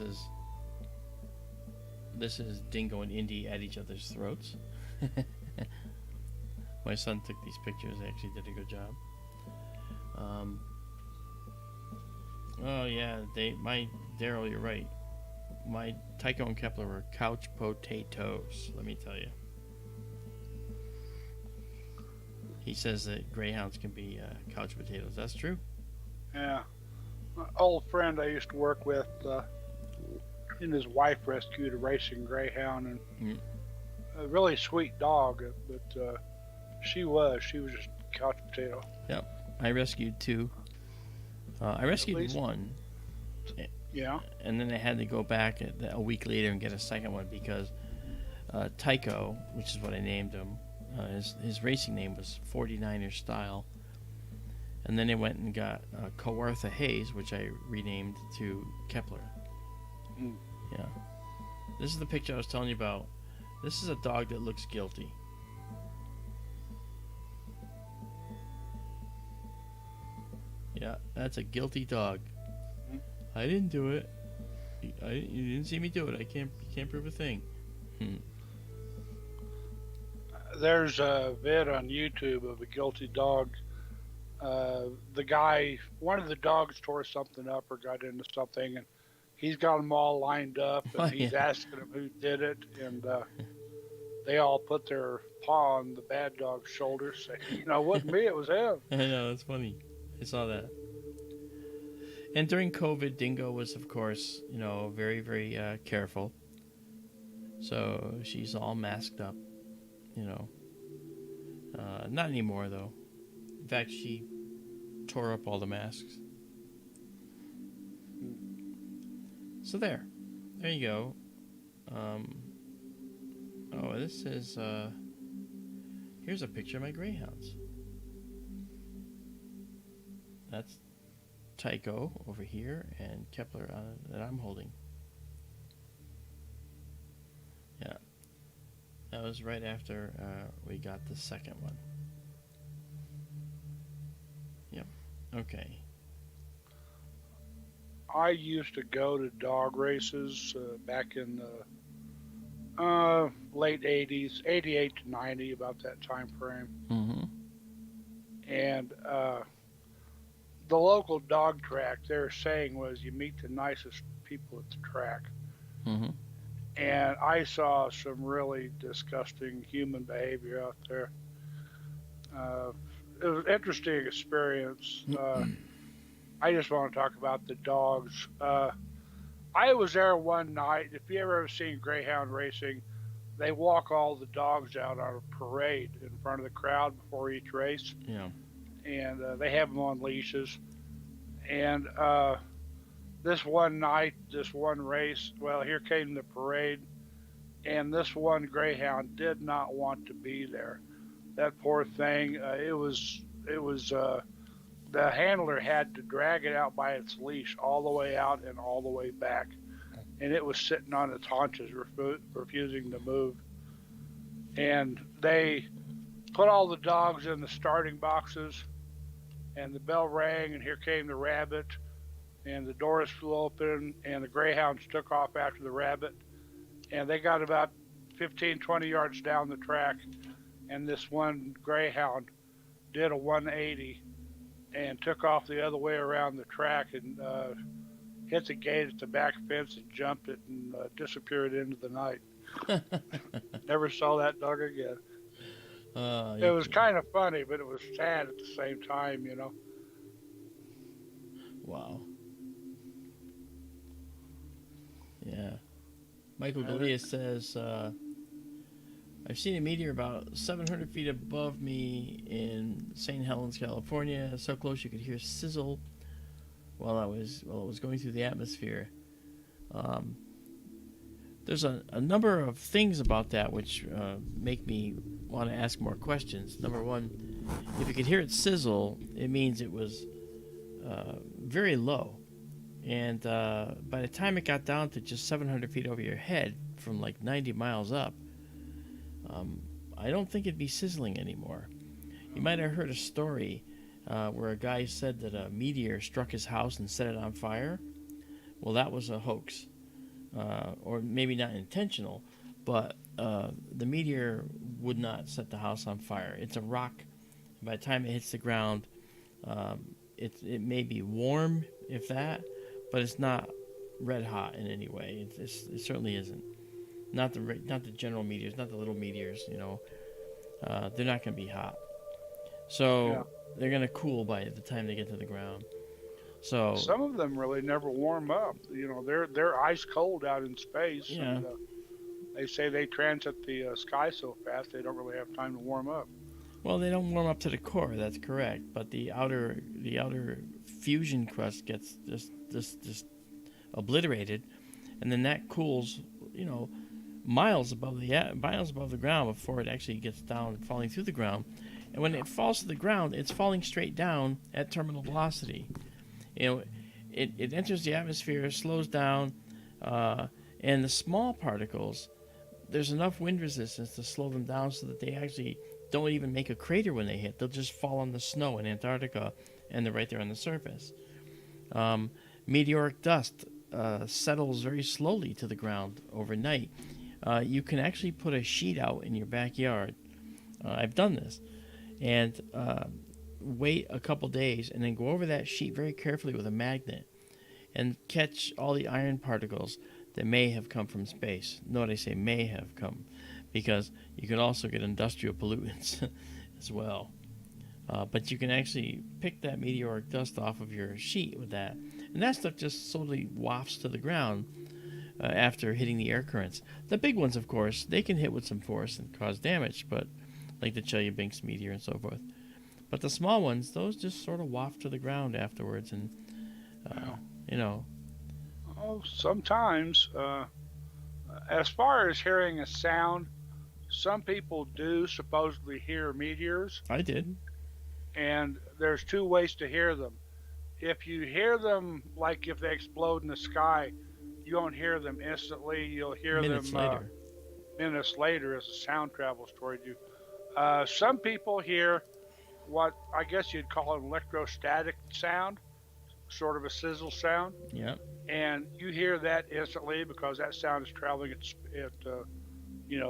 is Dingo and Indy at each other's throats. My son took these pictures. They actually did a good job. Oh yeah, Daryl, you're right. My Tycho and Kepler were couch potatoes, let me tell you. He says that greyhounds can be couch potatoes. That's true. Yeah. An old friend I used to work with, he and his wife rescued a racing greyhound, and a really sweet dog, but she was just couch potato. Yep. I rescued two. I rescued one. Yeah. And then I had to go back a week later and get a second one because Tycho, which is what I named him, his racing name was 49er Style. And then they went and got Kawartha Hayes, which I renamed to Kepler. Mm. Yeah. This is the picture I was telling you about. This is a dog that looks guilty. Yeah, that's a guilty dog. I didn't do it. You didn't see me do it. You can't prove a thing. There's a vid on YouTube of a guilty dog. The guy, one of the dogs tore something up or got into something, and he's got them all lined up, and he's asking them who did it, and they all put their paw on the bad dog's shoulder, saying, "You know, it wasn't me, it was him." I know, that's funny. I saw that. And during COVID, Dingo was, of course, very, very careful. So she's all masked up, Not anymore, though. In fact, she tore up all the masks. So there you go. This is here's a picture of my greyhounds. That's Tycho over here and Kepler that I'm holding. Yeah, that was right after we got the second one. Yep. Okay. I used to go to dog races back in the late 80s, 88 to 90, about that time frame. Mm-hmm. And the local dog track, their saying was, you meet the nicest people at the track. Mm-hmm. And I saw some really disgusting human behavior out there. It was an interesting experience. I just want to talk about the dogs. I was there one night. If you ever seen greyhound racing, they walk all the dogs out on a parade in front of the crowd before each race. Yeah. And they have them on leashes. And this one night, this one race, well, here came the parade, and this one greyhound did not want to be there. That poor thing. It was the handler had to drag it out by its leash all the way out and all the way back, and it was sitting on its haunches, refusing to move. And they put all the dogs in the starting boxes, and the bell rang, and here came the rabbit, and the doors flew open, and the greyhounds took off after the rabbit, and they got about 15, 20 yards down the track, and this one greyhound did a 180 and took off the other way around the track and hit the gate at the back fence and jumped it and disappeared into the night. Never saw that dog again. It was kind of funny, but it was sad at the same time, Wow. Yeah. Michael Galea says, I've seen a meteor about 700 feet above me in St. Helens, California, so close you could hear sizzle while it was going through the atmosphere. There's a number of things about that which make me want to ask more questions. Number one, if you could hear it sizzle, it means it was very low. And by the time it got down to just 700 feet over your head from like 90 miles up, I don't think it'd be sizzling anymore. You might have heard a story where a guy said that a meteor struck his house and set it on fire. Well, that was a hoax. Or maybe not intentional, but the meteor would not set the house on fire. It's a rock. By the time it hits the ground, it may be warm, if that, but it's not red hot in any way. It certainly isn't. Not the general meteors, not the little meteors. You know, they're not going to be hot. So they're going to cool by the time they get to the ground. So some of them really never warm up. You know, they're ice cold out in space. Yeah. And, they say they transit the sky so fast they don't really have time to warm up. Well, they don't warm up to the core. That's correct. But the outer fusion crust gets just obliterated, and then that cools, you know, miles above the ground before it actually gets down, falling through the ground. And when it falls to the ground, it's falling straight down at terminal velocity. You know, it enters the atmosphere, slows down, and the small particles, there's enough wind resistance to slow them down so that they actually don't even make a crater when they hit. They'll just fall on the snow in Antarctica, and they're right there on the surface. Meteoric dust settles very slowly to the ground overnight. You can actually put a sheet out in your backyard. I've done this. And wait a couple days and then go over that sheet very carefully with a magnet and catch all the iron particles that may have come from space. Note I say may have come, because you can also get industrial pollutants as well. But you can actually pick that meteoric dust off of your sheet with that. And that stuff just slowly wafts to the ground after hitting the air currents. The big ones, of course, they can hit with some force and cause damage, but like the Chelyabinsk meteor and so forth. But the small ones, those just sort of waft to the ground afterwards, and you know. Oh, sometimes. As far as hearing a sound, some people do supposedly hear meteors. I did. And there's two ways to hear them. If you hear them, like if they explode in the sky, you won't hear them instantly. You'll hear minutes them later. Minutes later as the sound travels toward you. Some people hear what I guess you'd call an electrostatic sound, sort of a sizzle sound. Yeah. And you hear that instantly because that sound is traveling at the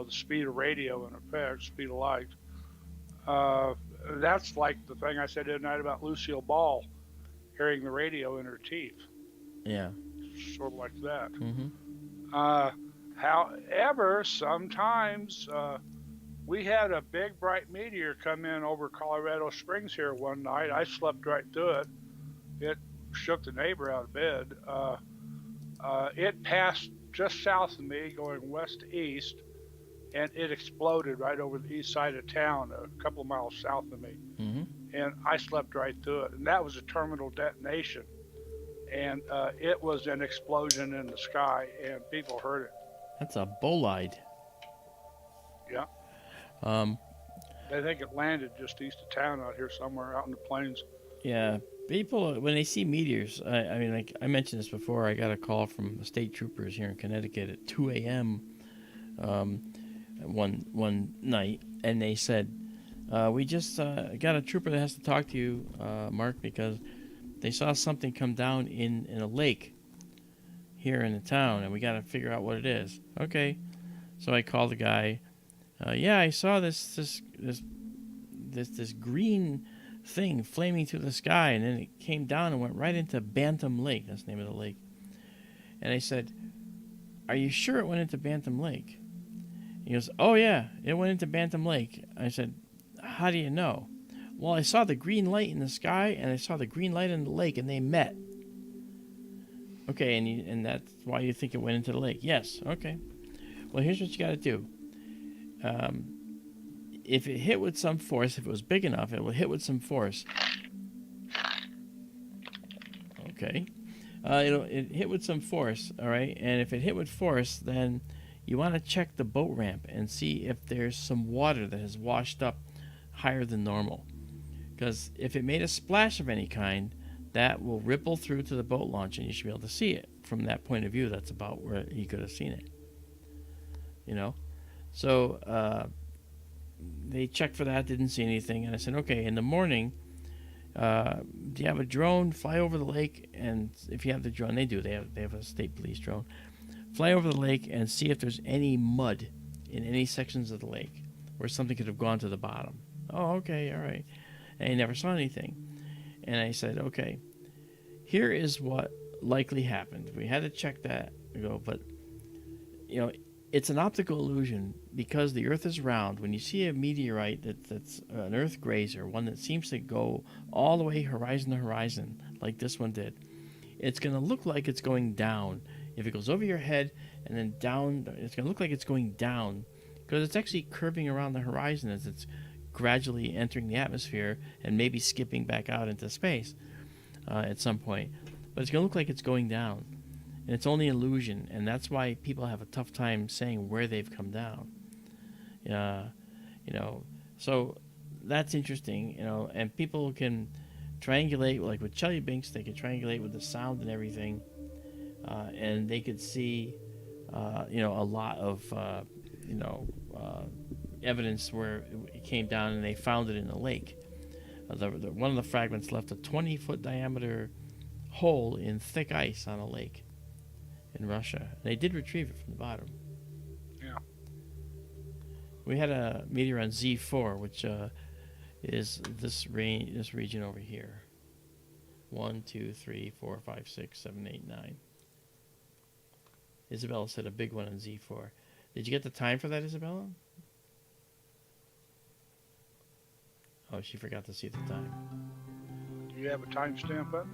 speed of radio, in effect, speed of light. That's like the thing I said the other night about Lucille Ball hearing the radio in her teeth. Yeah. Sort of like that. Mm-hmm. However, sometimes we had a big bright meteor come in over Colorado Springs here one night. I slept right through it. It shook the neighbor out of bed. It passed just south of me, going west to east, and it exploded right over the east side of town, a couple of miles south of me. Mm-hmm. And I slept right through it. And that was a terminal detonation. And it was an explosion in the sky, and people heard it. That's a bolide. Yeah. They think it landed just east of town out here somewhere out in the plains. Yeah. People, when they see meteors, I mean, like I mentioned this before, I got a call from the state troopers here in Connecticut at 2 a.m. One night, and they said, we just got a trooper that has to talk to you, Mark, because they saw something come down in a lake here in the town, and we got to figure out what it is. Okay. So I called the guy. Yeah, I saw this green thing flaming through the sky, and then it came down and went right into Bantam Lake. That's the name of the lake. And I said, are you sure it went into Bantam Lake? He goes, oh yeah, it went into Bantam Lake. I said, how do you know? Well, I saw the green light in the sky, and I saw the green light in the lake, and they met. Okay, and that's why you think it went into the lake. Yes, okay. Well, here's what you got to do. if it hit with some force, if it was big enough, it will hit with some force. Okay. It hit with some force, all right? And if it hit with force, then you want to check the boat ramp and see if there's some water that has washed up higher than normal. Because if it made a splash of any kind, that will ripple through to the boat launch, and you should be able to see it from that point of view. That's about where he could have seen it. You know? So they checked for that, didn't see anything. And I said, okay, in the morning, do you have a drone? Fly over the lake, and if you have the drone, they do. They have a state police drone. Fly over the lake and see if there's any mud in any sections of the lake where something could have gone to the bottom. Oh, okay, all right. And I never saw anything. And I said, okay, here is what likely happened. We had to check that. We go, but, you know, it's an optical illusion because the Earth is round. When you see a meteorite that's an Earth grazer, one that seems to go all the way horizon to horizon, like this one did, it's going to look like it's going down. If it goes over your head and then down, it's going to look like it's going down because it's actually curving around the horizon as it's gradually entering the atmosphere and maybe skipping back out into space at some point. But it's going to look like it's going down. And it's only illusion, and that's why people have a tough time saying where they've come down. You know, so that's interesting, you know, and people can triangulate, like with Chelly Binks, they can triangulate with the sound and everything, and they could see, you know, a lot of, you know, evidence where it came down and they found it in a lake. One of the fragments left a 20-foot diameter hole in thick ice on a lake in Russia. They did retrieve it from the bottom. Yeah. We had a meteor on Z4, which is this region over here. 1, 2, 3, 4, 5, 6, 7, 8, 9. Izabela said a big one on Z4. Did you get the time for that, Izabela? Oh, she forgot to see the time. Do you have a timestamp up?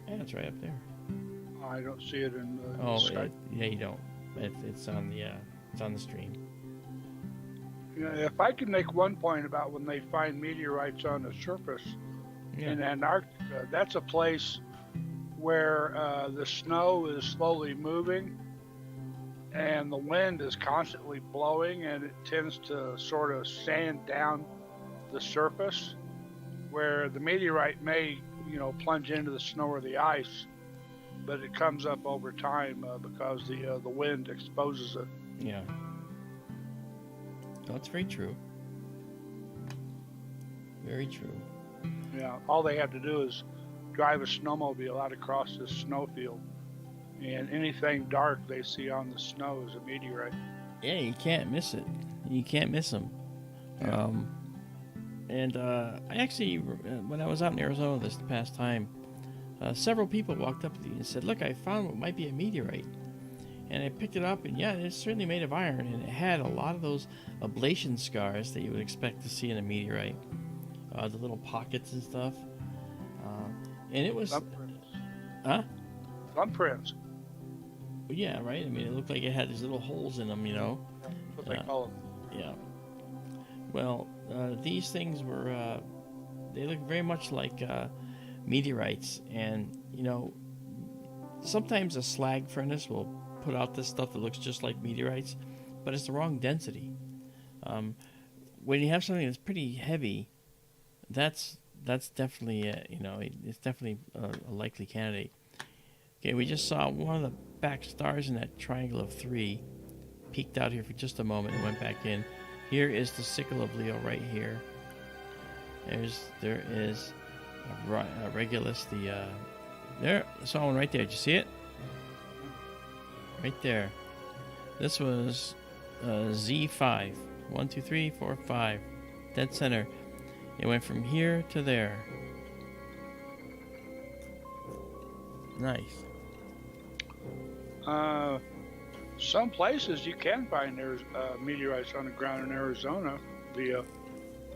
Yeah, it's right up there. I don't see it in Skype. Yeah, you don't. It's on the stream. You know, if I could make one point about when they find meteorites on the surface in Antarctica, that's a place where the snow is slowly moving and the wind is constantly blowing, and it tends to sort of sand down the surface, where the meteorite may, you know, plunge into the snow or the ice, but it comes up over time because the wind exposes it. Yeah. That's very true. Very true. Yeah. All they have to do is drive a snowmobile out across this snowfield, and anything dark they see on the snow is a meteorite. Yeah, you can't miss it. You can't miss them. Yeah. And I actually, when I was out in Arizona this past time, several people walked up to me and said, look, I found what might be a meteorite. And I picked it up, and yeah, it's certainly made of iron, and it had a lot of those ablation scars that you would expect to see in a meteorite. The little pockets and stuff. And it was... Thumbprints. Huh? Thumbprints. Yeah, right? I mean, it looked like it had these little holes in them, you know? That's what they call them. Yeah. Well, these things were... they look very much like... meteorites, and you know, sometimes a slag furnace will put out this stuff that looks just like meteorites, but it's the wrong density. When you have something that's pretty heavy, that's definitely you know, it's definitely a likely candidate. Okay, we just saw one of the back stars in that triangle of 3 peeked out here for just a moment and went back in. Here is the sickle of Leo right here. There is Regulus, there, saw one right there. Did you see it? Right there. This was Z5. 1, 2, 3, 4, 5. Dead center. It went from here to there. Nice. Some places you can find meteorites on the ground in Arizona.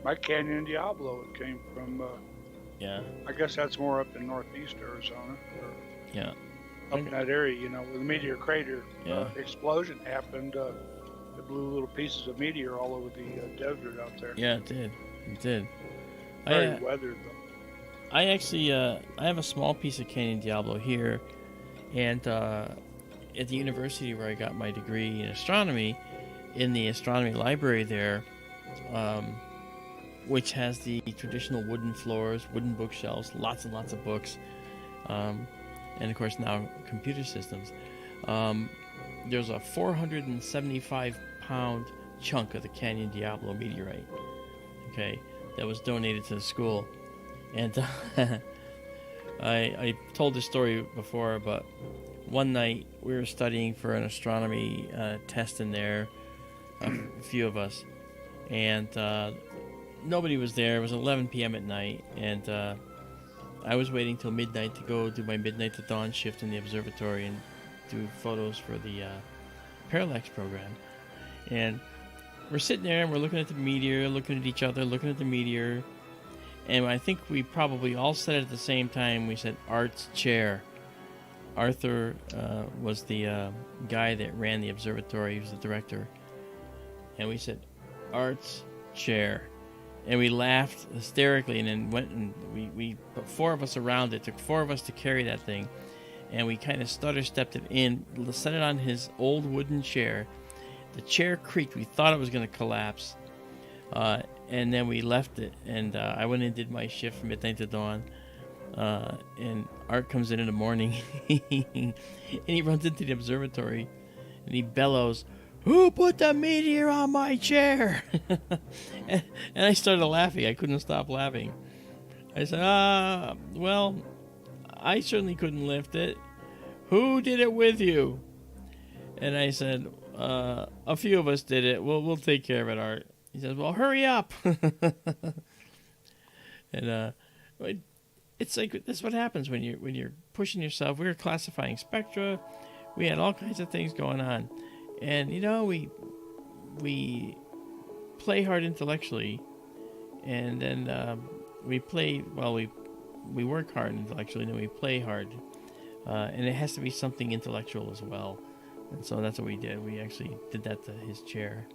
My Canyon Diablo, it came from... Yeah. I guess that's more up in northeast Arizona. Yeah. Up in that area, you know, where the meteor crater Yeah. explosion happened. It blew little pieces of meteor all over the desert out there. Yeah, it did. It did. Very weathered though. I actually I have a small piece of Canyon Diablo here, and at the university where I got my degree in astronomy, in the astronomy library there, which has the traditional wooden floors, wooden bookshelves, lots and lots of books, and of course now computer systems. There's a 475-pound chunk of the Canyon Diablo meteorite, okay, that was donated to the school. And I told this story before, but one night we were studying for an astronomy test in there, a few of us, and nobody was there. It was 11 p.m. at night, and I was waiting till midnight to go do my midnight to dawn shift in the observatory and do photos for the parallax program. And we're sitting there and we're looking at the meteor, looking at each other, looking at the meteor, and I think we probably all said it at the same time. We said, "Art's chair." Arthur was the guy that ran the observatory. He was the director. And we said, "Art's chair." And we laughed hysterically, and then went and we put four of us around it. It took four of us to carry that thing. And we kind of stutter-stepped it in, set it on his old wooden chair. The chair creaked. We thought it was going to collapse. And then we left it, and I went and did my shift from midnight to dawn. And Art comes in the morning, and he runs into the observatory, and he bellows, "Who put the meteor on my chair?" and I started laughing. I couldn't stop laughing. I said, well, I certainly couldn't lift it. Who did it with you? And I said, a few of us did it. We'll take care of it, Art. He says, "Well, hurry up." And it's like, that's what happens when you're pushing yourself. We were classifying spectra. We had all kinds of things going on, and we play hard intellectually, and then we work hard intellectually, and then we play hard, and it has to be something intellectual as well. And so that's what we did. We actually did that to his chair.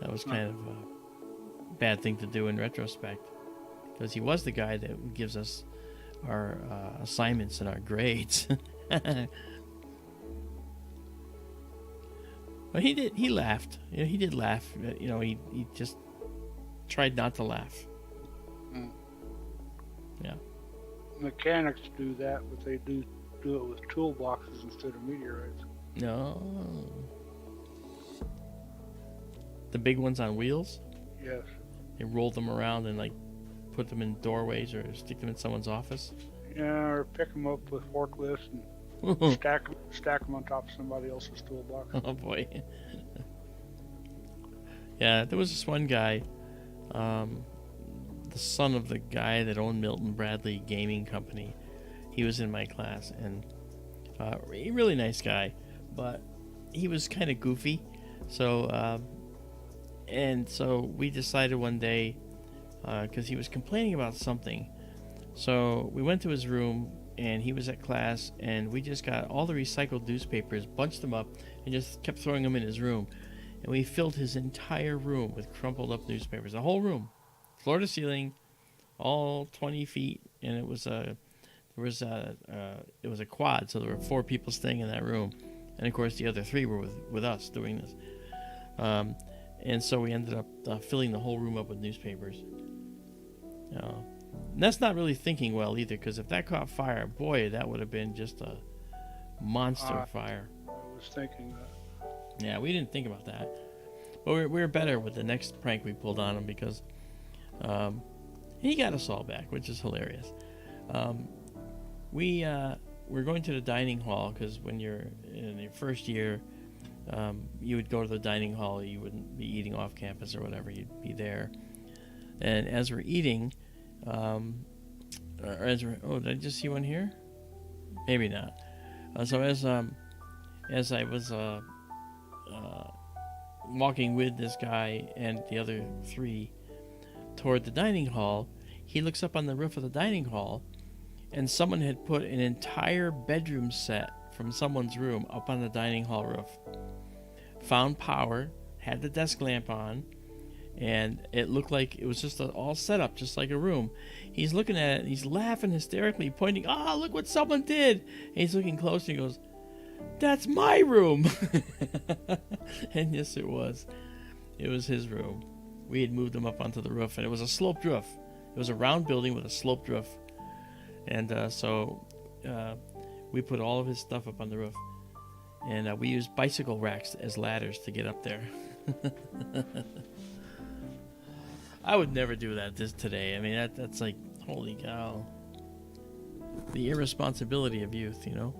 That was kind of a bad thing to do in retrospect, because he was the guy that gives us our assignments and our grades. But he laughed. You know, he did laugh. You know, he just tried not to laugh. Mm. Yeah. Mechanics do that, but they do it with toolboxes instead of meteorites. No. The big ones on wheels? Yes. They roll them around and like put them in doorways or stick them in someone's office? Yeah, or pick them up with forklifts and stack them on top of somebody else's toolbox. Oh boy. Yeah, there was this one guy, the son of the guy that owned Milton Bradley Gaming Company. He was in my class, and a really nice guy, but he was kind of goofy. So we decided one day, because he was complaining about something, so we went to his room, and he was at class, and we just got all the recycled newspapers, bunched them up, and just kept throwing them in his room. And we filled his entire room with crumpled up newspapers, the whole room, floor to ceiling, all 20 feet, and it was a quad, so there were 4 people staying in that room, and of course the other 3 were with us doing this. And so we ended up filling the whole room up with newspapers. And that's not really thinking well either, because if that caught fire, boy, that would have been just a monster fire. I was thinking that. Yeah, we didn't think about that. But we were better with the next prank we pulled on him, because he got us all back, which is hilarious. We're going to the dining hall, because when you're in your first year, you would go to the dining hall. You wouldn't be eating off campus or whatever. You'd be there. And as we're eating, did I just see one here? Maybe not. So as I was walking with this guy and the other 3 toward the dining hall, he looks up on the roof of the dining hall, and someone had put an entire bedroom set from someone's room up on the dining hall roof. found power, had the desk lamp on, and it looked like it was just all set up, just like a room. He's looking at it, and he's laughing hysterically, pointing, "Ah, look what someone did!" And he's looking closer, and he goes, "That's my room!" And yes, it was. It was his room. We had moved him up onto the roof, and it was a sloped roof. It was a round building with a sloped roof. And so we put all of his stuff up on the roof. And we used bicycle racks as ladders to get up there. I would never do that today. I mean, that's like, holy cow. The irresponsibility of youth, you know?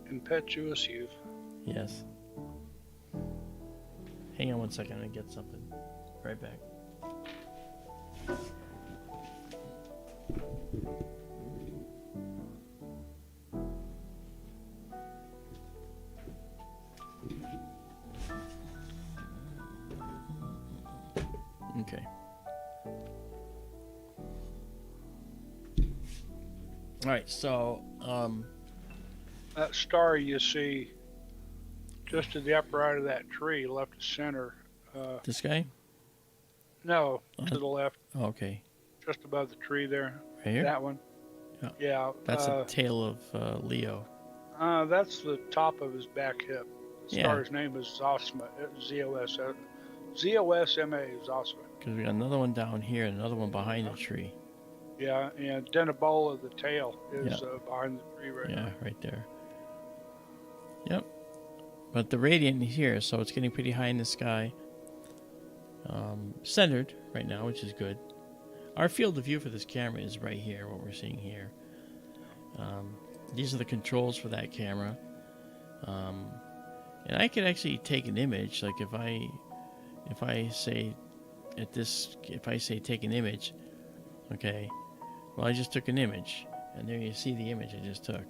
Impetuous youth. Yes. Hang on one second, I'm going to get something. Right back. Okay. All right, so that star you see just to the upper right of that tree, left of center. This guy? No, to the left. Oh, okay. Just above the tree there. Right here? That one. Yeah. Yeah. That's a tail of Leo. That's the top of his back hip. The Yeah. star's name is Zosma. Z-O-S-M-A, Zosma. Because we got another one down here and another one behind the tree. Yeah, and Denibola, the tail, is behind the tree right now. Yeah, right there. Yep. But the radiant is here, so it's getting pretty high in the sky. Centered right now, which is good. Our field of view for this camera is right here, what we're seeing here. These are the controls for that camera. And I could actually take an image, like if I say take an image, okay, well, I just took an image, and there you see the image I just took,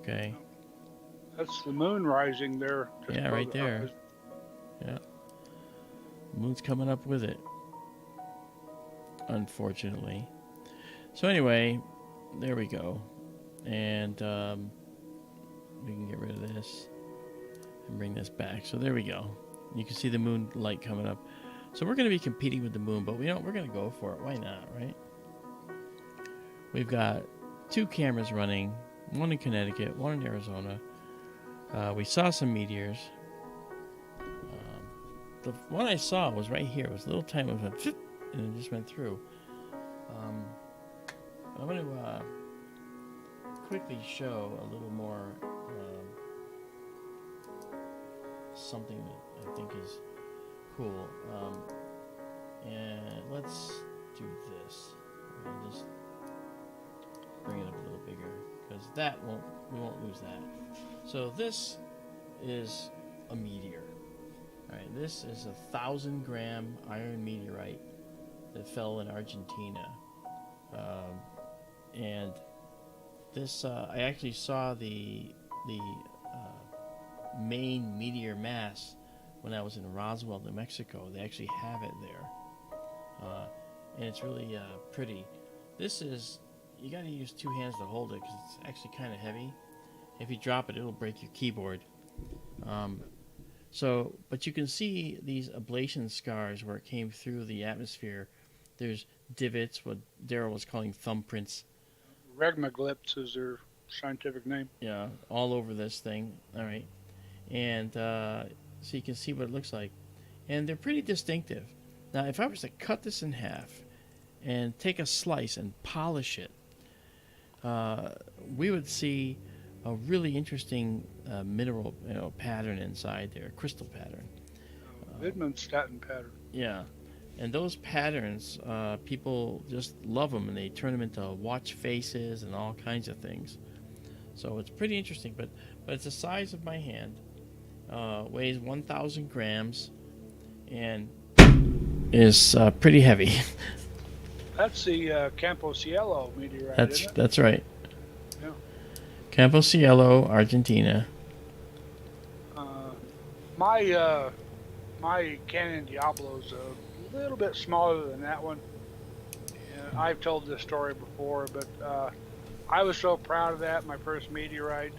okay. That's the moon rising there. Yeah, right there. Yeah. Moon's coming up with it, unfortunately. So anyway, there we go. And we can get rid of this and bring this back. So there we go. You can see the moon light coming up. So we're going to be competing with the moon, but we're going to go for it. Why not, right? We've got 2 cameras running, one in Connecticut, one in Arizona. We saw some meteors. The one I saw was right here. It was a little tiny, it went, and it just went through. I'm going to quickly show a little more something that I think is cool. And let's do this. I'll just bring it up a little bigger because we won't lose that. So this is a meteor. All right, this is a 1,000-gram iron meteorite that fell in Argentina, and this I actually saw the main meteor mass when I was in Roswell, New Mexico. They actually have it there, and it's really pretty. This is, you got to use 2 hands to hold it because it's actually kind of heavy. If you drop it, it'll break your keyboard. But you can see these ablation scars where it came through the atmosphere. There's divots, what Daryl was calling thumbprints. Regmaglyphs is their scientific name. Yeah, all over this thing. All right. And so you can see what it looks like. And they're pretty distinctive. Now, if I was to cut this in half and take a slice and polish it, we would see a really interesting mineral pattern inside there, crystal pattern. Widmanstatin pattern. Yeah. And those patterns, people just love them, and they turn them into watch faces and all kinds of things. So it's pretty interesting, but it's the size of my hand, weighs 1,000 grams, and is pretty heavy. That's the Campo Cielo meteorite, isn't it? That's right. Yeah. Campo Cielo, Argentina. My Canon Diablo's a little bit smaller than that one. And I've told this story before, but I was so proud of that, my first meteorite.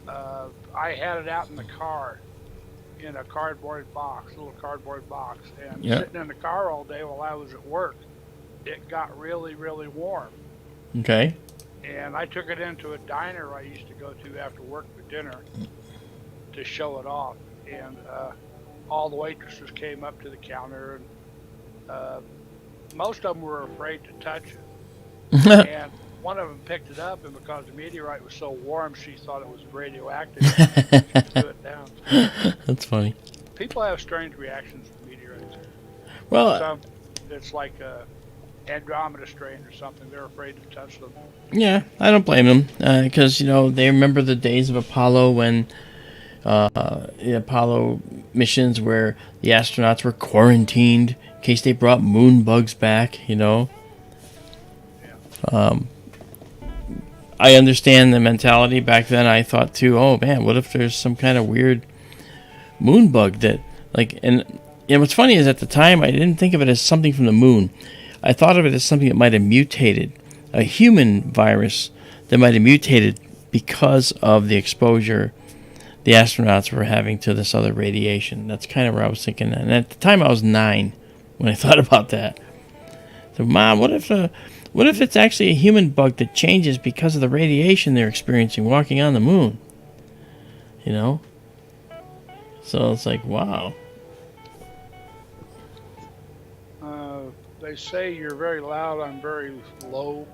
I had it out in the car, in a cardboard box, little cardboard box, and Yeah. sitting in the car all day while I was at work, it got really, really warm. Okay. And I took it into a diner I used to go to after work for dinner to show it off. And all the waitresses came up to the counter, and most of them were afraid to touch it. And one of them picked it up, and because the meteorite was so warm, she thought it was radioactive. She threw it down. That's funny. People have strange reactions to meteorites. Well, Some, it's like a Andromeda strain or something. They're afraid to touch them. yeah, I don't blame them because they remember the days of Apollo when the Apollo missions where the astronauts were quarantined in case they brought moon bugs back. Yeah. I understand the mentality back then. I thought too, oh man, what if there's some kind of weird moon bug that and what's funny is at the time I didn't think of it as something from the moon. I thought of it as something that might have mutated, a human virus that might have mutated because of the exposure the astronauts were having to this other radiation. That's kind of where I was thinking. And at the time I was 9 when I thought about that. So, Mom, what if it's actually a human bug that changes because of the radiation they're experiencing walking on the moon? So it's like, wow. They say you're very loud. I'm very low.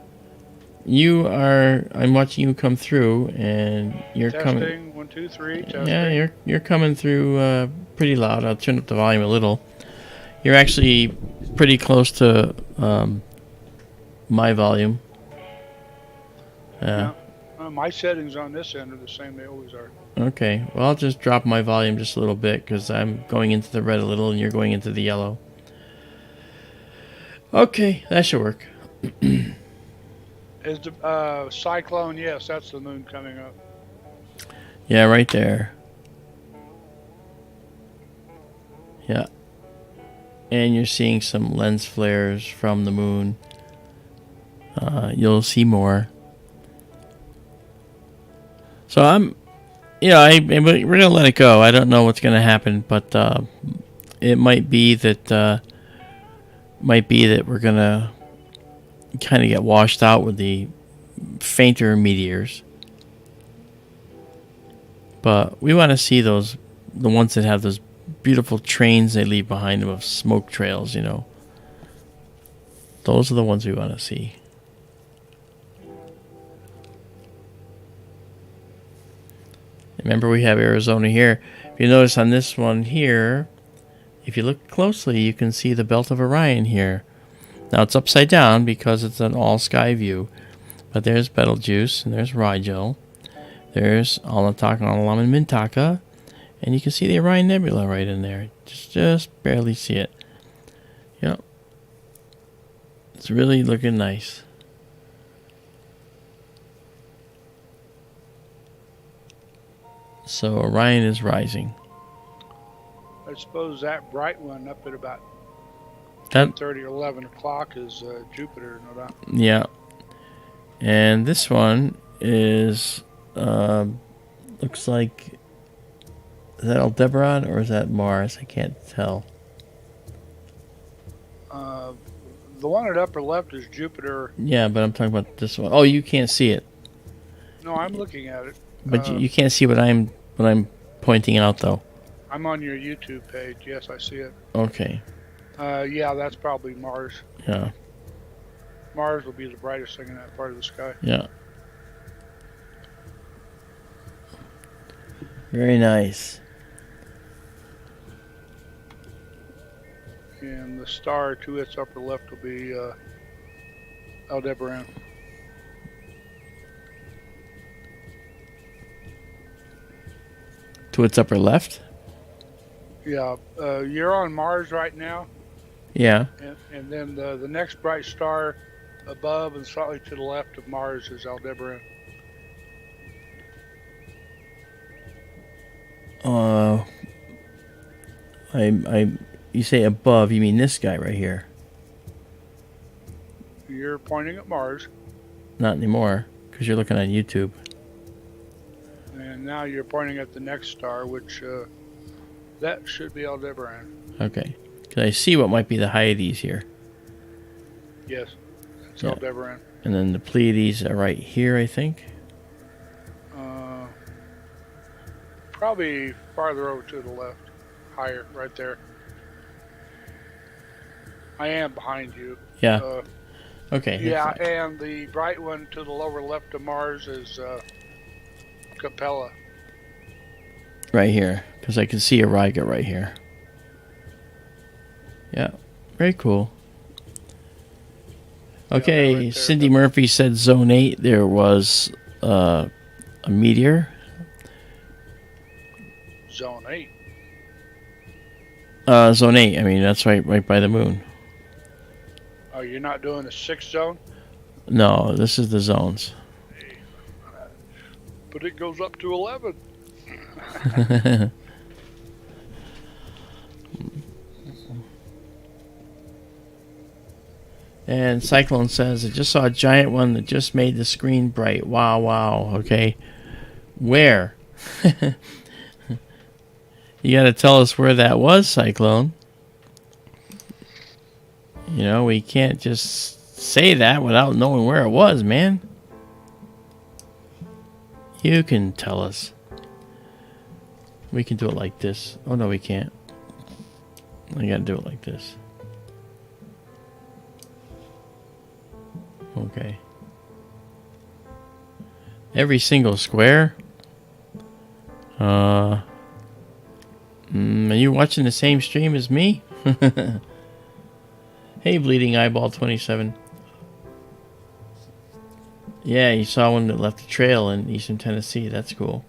I'm watching you come through, and you're Testing. coming. 1, 2, 3. Testing. Yeah, you're coming through pretty loud. I'll turn up the volume a little. You're actually pretty close to my volume. Yeah. My settings on this end are the same they always are. Okay. Well, I'll just drop my volume just a little bit because I'm going into the red a little, and you're going into the yellow. Okay, that should work. Is the cyclone? Yes, that's the moon coming up. Yeah, right there. Yeah. And you're seeing some lens flares from the moon. You'll see more. So we're gonna let it go. I don't know what's gonna happen, but it might be that we're gonna kind of get washed out with the fainter meteors. But we want to see the ones that have those beautiful trains they leave behind them of smoke trails, Those are the ones we want to see. Remember, we have Arizona here. If you notice on this one here, if you look closely, you can see the Belt of Orion here. Now it's upside down because it's an all-sky view. But there's Betelgeuse, and there's Rigel. There's Alnitak, Alnilam, and Mintaka. And you can see the Orion Nebula right in there. Just barely see it. Yep. It's really looking nice. So Orion is rising. I suppose that bright one up at about That 10:30 or 11 o'clock is Jupiter, no doubt. Yeah. And this one is looks like, is that Aldebaran or is that Mars? I can't tell. The one at upper left is Jupiter. Yeah, but I'm talking about this one. Oh, you can't see it. No, I'm looking at it. But you can't see what I'm pointing out though. I'm on your YouTube page. Yes, I see it. Okay. Yeah, that's probably Mars. Yeah. Mars will be the brightest thing in that part of the sky. Yeah. Very nice. And the star to its upper left will be Aldebaran. To its upper left? Yeah, you're on Mars right now. Yeah. And then the next bright star above and slightly to the left of Mars is Aldebaran. You say above, you mean this guy right here? You're pointing at Mars. Not anymore, because you're looking on YouTube. And now you're pointing at the next star, which That should be Aldebaran. Okay. Because I see what might be the Hyades here. Yes, it's Yeah. Aldebaran. And then the Pleiades are right here, I think. Probably farther over to the left. Higher, right there. I am behind you. Yeah. Okay. Yeah, and the bright one to the lower left of Mars is Capella. Right here. Because I can see Auriga right here. Yeah. Very cool. Okay, right there. Cindy Murphy said Zone 8 there was a meteor. Zone 8. Zone 8, I mean, that's right by the moon. Oh, you're not doing a 6 zone? No, this is the zones. But it goes up to 11. And Cyclone says, I just saw a giant one that just made the screen bright. Wow, wow. Okay. Where? You got to tell us where that was, Cyclone. You know, we can't just say that without knowing where it was, man. You can tell us. We can do it like this. Oh, no, we can't. I got to do it like this. Okay. Every single square? Are you watching the same stream as me? Hey, Bleeding Eyeball 27. Yeah, you saw one that left a trail in eastern Tennessee. That's cool.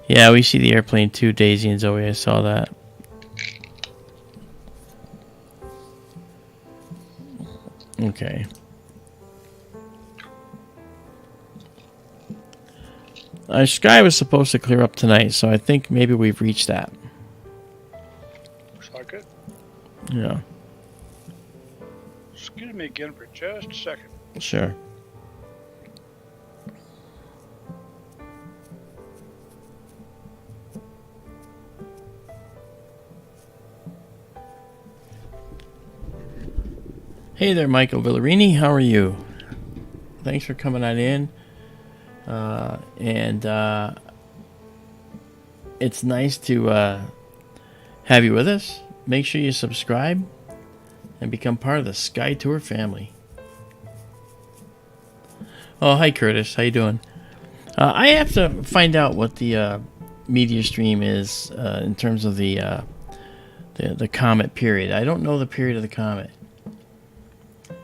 Yeah, we see the airplane too, Daisy and Zoe. I saw that. Okay. Our sky was supposed to clear up tonight, so I think maybe we've reached that. Looks like it. Yeah. Excuse me again for just a second. Sure. Hey there, Michael Villarini. How are you? Thanks for coming on in. It's nice to have you with us. Make sure you subscribe and become part of the SkyTour family. Oh, hi, Curtis. How you doing? I have to find out what the meteor stream is in terms of the comet period. I don't know the period of the comet.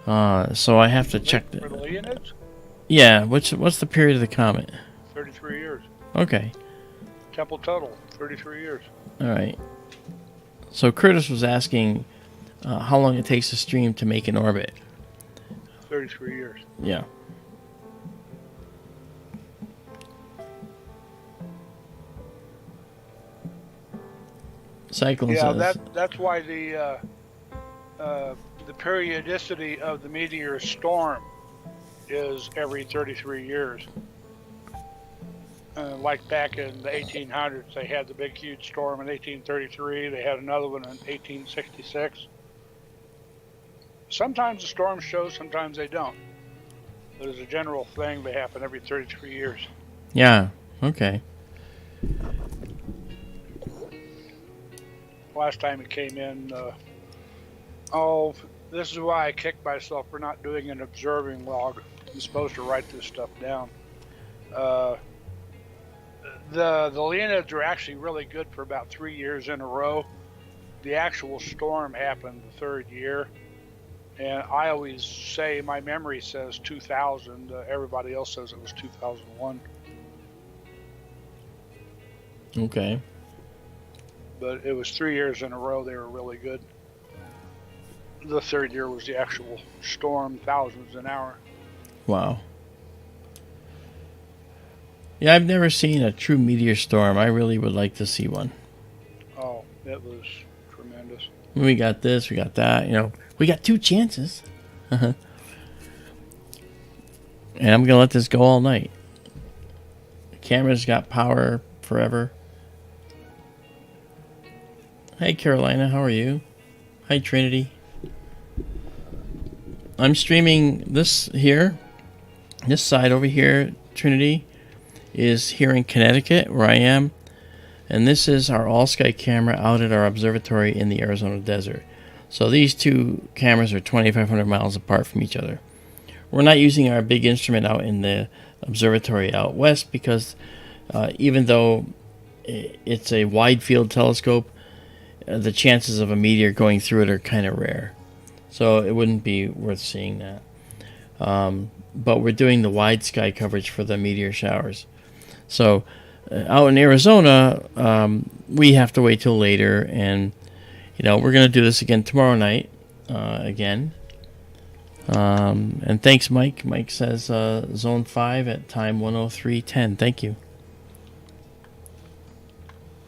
So I have to check For the Leonids? Yeah, what's the period of the comet? 33 years. Okay. Temple total, 33 years. All right. So Curtis was asking how long it takes a stream to make an orbit. 33 years. Yeah. Cyclone says. That's why the periodicity of the meteor storm is every 33 years. Like back in the 1800s, they had the big huge storm in 1833. They had another one in 1866. Sometimes the storms show, sometimes they don't. But as a general thing, they happen every 33 years. Yeah. Okay. Last time it came in, this is why I kicked myself for not doing an observing log. I'm supposed to write this stuff down. The Leonids were actually really good for about 3 years in a row. The actual storm happened the third year. And I always say, my memory says 2000. Everybody else says it was 2001. Okay. But it was 3 years in a row they were really good. The third year was the actual storm, thousands an hour. Wow. Yeah, I've never seen a true meteor storm. I really would like to see one. Oh, it was tremendous. We got this, we got that, you know. We got 2 chances. And I'm going to let this go all night. The camera's got power forever. Hey, Carolina, how are you? Hi, Trinity. I'm streaming this here. This side over here, Trinity, is here in Connecticut, where I am. And this is our all-sky camera out at our observatory in the Arizona desert. So these two cameras are 2,500 miles apart from each other. We're not using our big instrument out in the observatory out west because even though it's a wide field telescope, the chances of a meteor going through it are kind of rare. So it wouldn't be worth seeing that. But we're doing the wide sky coverage for the meteor showers. So out in Arizona, we have to wait till later, and we're going to do this again tomorrow night. Again. And thanks, Mike. Mike says Zone 5 at time 103:10. Thank you.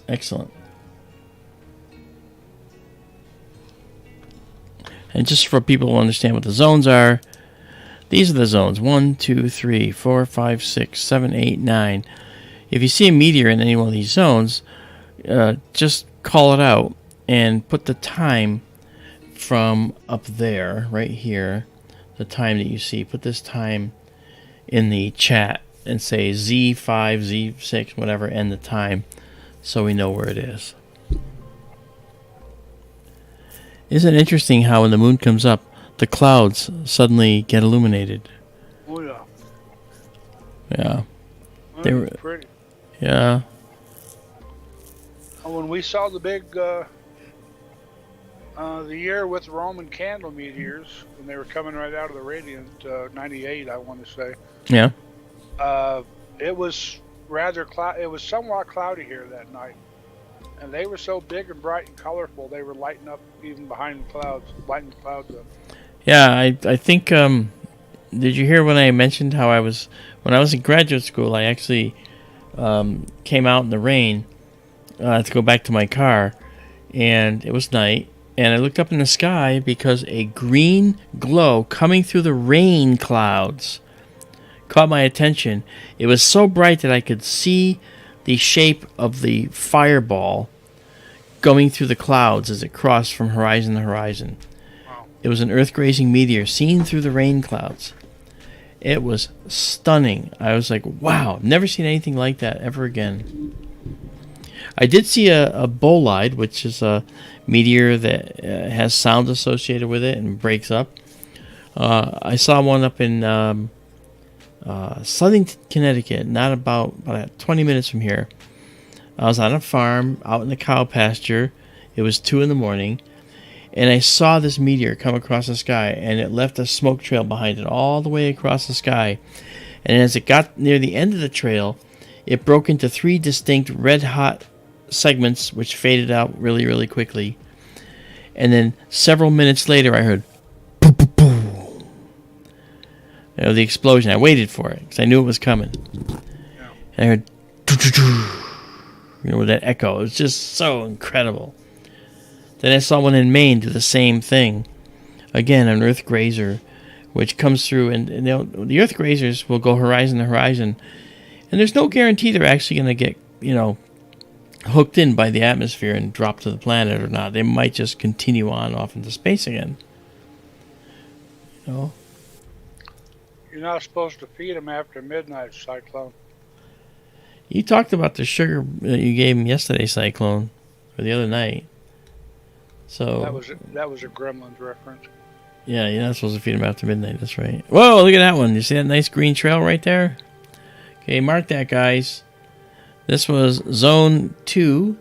Excellent. And just for people to understand what the zones are, these are the zones 1, 2, 3, 4, 5, 6, 7, 8, 9. If you see a meteor in any one of these zones, just call it out and put the time from up there, right here, the time that you see. Put this time in the chat and say Z5, Z6, whatever, and the time, so we know where it is. Isn't it interesting how when the moon comes up, the clouds suddenly get illuminated? Oh yeah. Yeah. They were pretty. Yeah. When we saw the big, the year with Roman candle meteors, when they were coming right out of the radiant, 98, I want to say. Yeah. It was it was somewhat cloudy here that night. And they were so big and bright and colorful, they were lighting up even behind the clouds, lighting the clouds up. Yeah, I think, did you hear when I mentioned how when I was in graduate school, I actually came out in the rain to go back to my car, and it was night, and I looked up in the sky because a green glow coming through the rain clouds caught my attention. It was so bright that I could see the shape of the fireball going through the clouds as it crossed from horizon to horizon. Wow. It was an Earth-grazing meteor seen through the rain clouds. It was stunning. I was like, wow, never seen anything like that ever again. I did see a bolide, which is a meteor that has sound associated with it and breaks up. I saw one up in Southern Connecticut, not about 20 minutes from here. I was on a farm out in the cow pasture. It was 2 in the morning, and I saw this meteor come across the sky, and it left a smoke trail behind it all the way across the sky. And as it got near the end of the trail, it broke into 3 distinct red-hot segments, which faded out really, really quickly. And then several minutes later, I heard boom, boom, boom. The explosion. I waited for it because I knew it was coming. Yeah. And I heard with that echo. It was just so incredible. Then I saw one in Maine do the same thing. Again, an Earth grazer, which comes through, and the Earth grazers will go horizon to horizon, and there's no guarantee they're actually going to get, hooked in by the atmosphere and drop to the planet or not. They might just continue on off into space again. You're not supposed to feed them after midnight, Cyclone. You talked about the sugar that you gave him yesterday, Cyclone, or the other night. So that was a Gremlins reference. Yeah, you're not supposed to feed him after midnight. That's right. Whoa, look at that one. You see that nice green trail right there? Okay, mark that, guys. This was Zone 2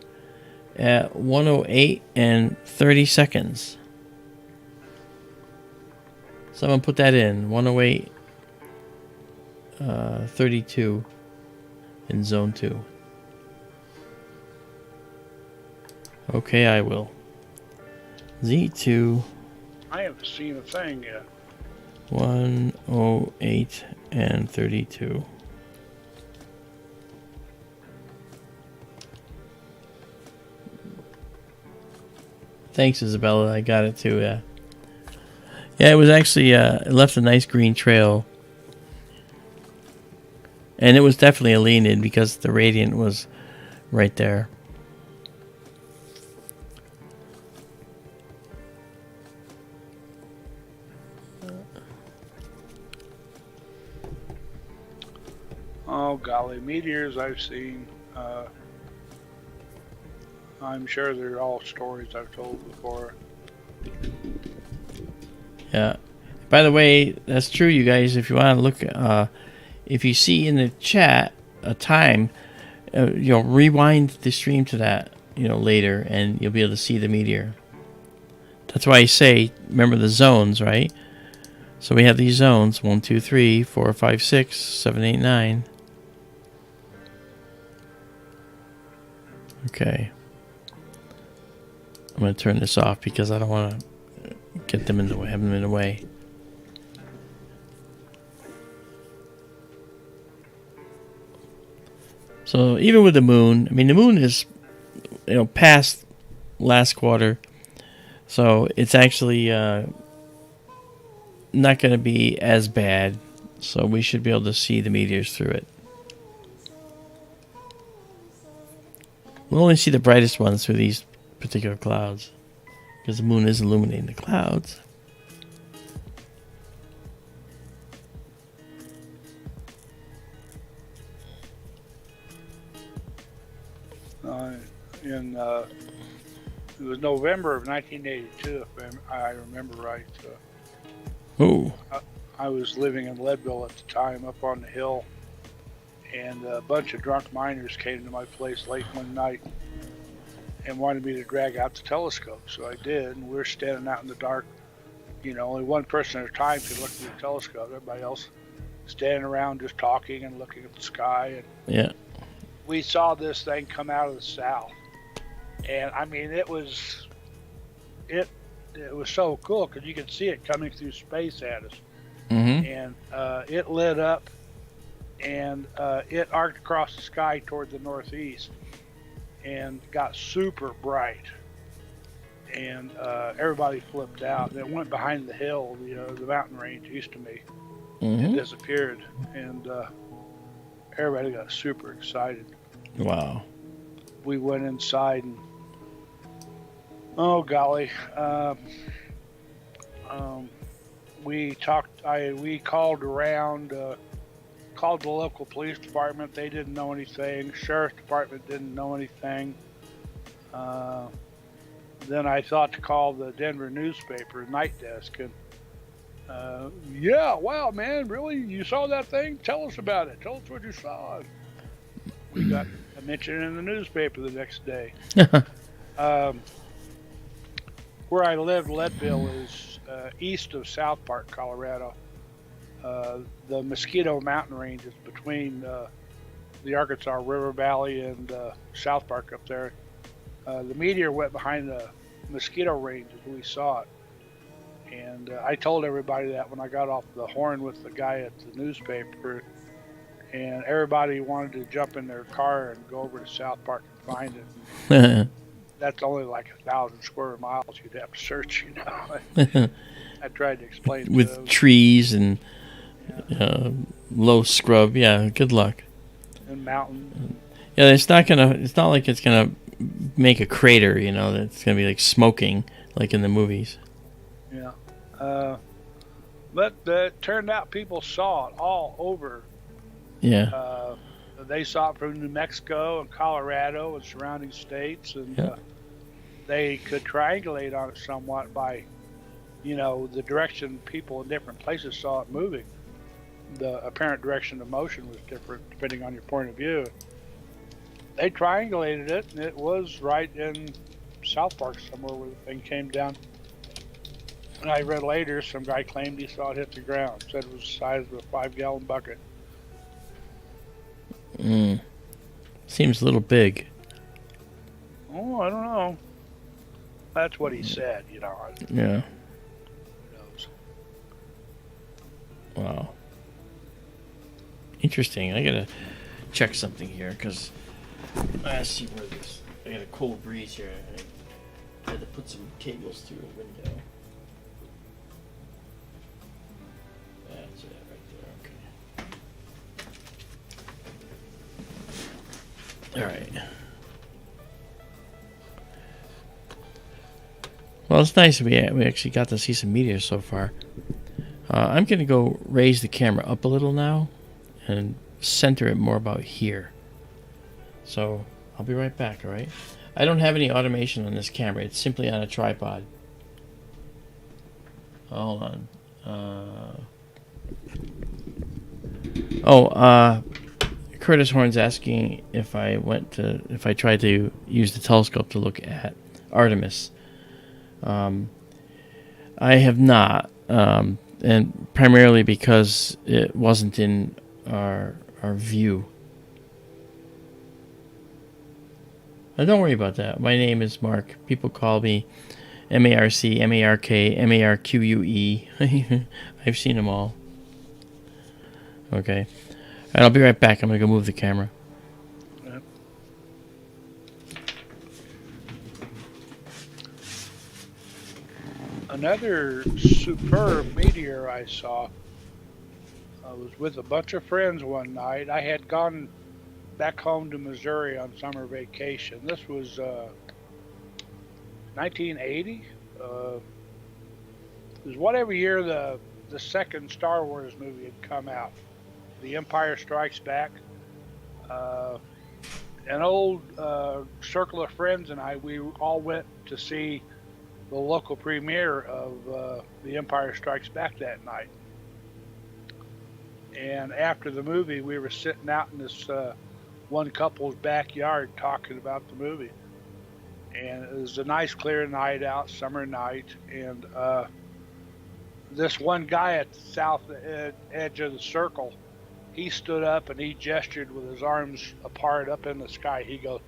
at 108 and 30 seconds. Someone put that in. 108, 32 in Zone 2. Okay, I will. Z2. I haven't seen a thing yet. 108 and 32. Thanks, Izabela. I got it too, yeah. Yeah, it was actually, it left a nice green trail. And it was definitely a Leonid because the radiant was right there. Oh golly, meteors I've seen. I'm sure they're all stories I've told before. Yeah. By the way, that's true, you guys. If you want to look, if you see in the chat a time, rewind the stream to that, later, and you'll be able to see the meteor. That's why I say, remember the zones, right? So we have these zones: 1, 2, 3, 4, 5, 6, 7, 8, 9. Okay. I'm gonna turn this off because I don't want to get them in the way, have them in the way. So even with the moon, I mean, the moon is, past last quarter, so it's actually not going to be as bad. So we should be able to see the meteors through it. We'll only see the brightest ones through these particular clouds, because the moon is illuminating the clouds. It was November of 1982, if I remember right. Ooh. I was living in Leadville at the time, up on the hill, and a bunch of drunk miners came to my place late one night and wanted me to drag out the telescope. So I did, and we were standing out in the dark. Only one person at a time could look through the telescope. Everybody else standing around just talking and looking at the sky. And yeah. We saw this thing come out of the south. And I mean, it was so cool because you could see it coming through space at us. Mm-hmm. And it lit up, and it arced across the sky toward the northeast and got super bright. And everybody flipped out. And it went behind the hill, the mountain range east of me. Mm-hmm. It disappeared, and everybody got super excited. Wow. We went inside, and oh golly, we talked. We called around, called the local police department. They didn't know anything. Sheriff's department didn't know anything. Then I thought to call the Denver newspaper night desk, and yeah, wow, man, really? You saw that thing? Tell us about it. Tell us what you saw. We got a mention in the newspaper the next day. Where I live, Leadville, is east of South Park, Colorado. The Mosquito Mountain Range is between the Arkansas River Valley and South Park up there. The meteor went behind the Mosquito Range as we saw it. And I told everybody that when I got off the horn with the guy at the newspaper, and everybody wanted to jump in their car and go over to South Park and find it. That's only like 1,000 square miles you'd have to search, I tried to explain with to trees and low scrub. Yeah, good luck. And mountains. Yeah, it's not like it's gonna make a crater, that's gonna be like smoking like in the movies. Yeah. But it turned out people saw it all over. Yeah. They saw it from New Mexico and Colorado and surrounding states, and they could triangulate on it somewhat by, the direction people in different places saw it moving. The apparent direction of motion was different depending on your point of view. They triangulated it, and it was right in South Park somewhere where the thing came down. And I read later, some guy claimed he saw it hit the ground. Said it was the size of a 5-gallon bucket. Seems a little big. Oh, I don't know. That's what he said, Yeah. Who knows? Wow. Interesting. I gotta check something here because I see where this. I got a cold breeze here. I had to put some cables through a window. That's it right there. Okay. All right. Well, it's nice. We actually got to see some meteors so far. I'm going to go raise the camera up a little now and center it more about here. So I'll be right back, all right? I don't have any automation on this camera. It's simply on a tripod. Hold on. Curtis Horn's asking if I tried to use the telescope to look at Artemis. I have not, and primarily because it wasn't in our view. Don't worry about that. My name is Mark. People call me Marc, Mark, Marque. I've seen them all. Okay. And I'll be right back. I'm going to go move the camera. Another superb meteor I saw. I was with a bunch of friends one night. I had gone back home to Missouri on summer vacation. This was 1980. It was whatever year the second Star Wars movie had come out. The Empire Strikes Back. An old circle of friends and we all went to see the local premiere of The Empire Strikes Back that night. And after the movie, we were sitting out in this one couple's backyard talking about the movie. And it was a nice clear night out, summer night, and this one guy at the south edge of the circle, he stood up and he gestured with his arms apart up in the sky. He goes,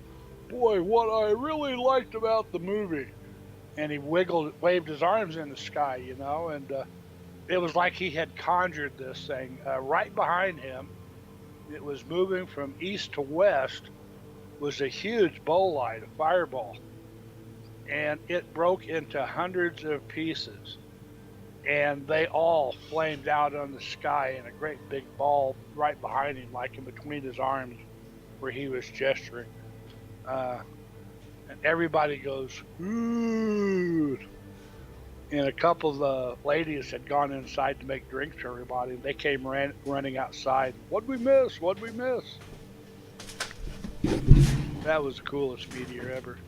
"Boy, what I really liked about the movie." And he waved his arms in the sky, you know, and it was like he had conjured this thing. Right behind him, it was moving from east to west, was a huge bolide, a fireball. And it broke into hundreds of pieces. And they all flamed out on the sky in a great big ball right behind him, like in between his arms where he was gesturing. And everybody goes, "Ooh." And a couple of the ladies had gone inside to make drinks for everybody. They came running outside. "What'd we miss? What'd we miss?" That was the coolest meteor ever.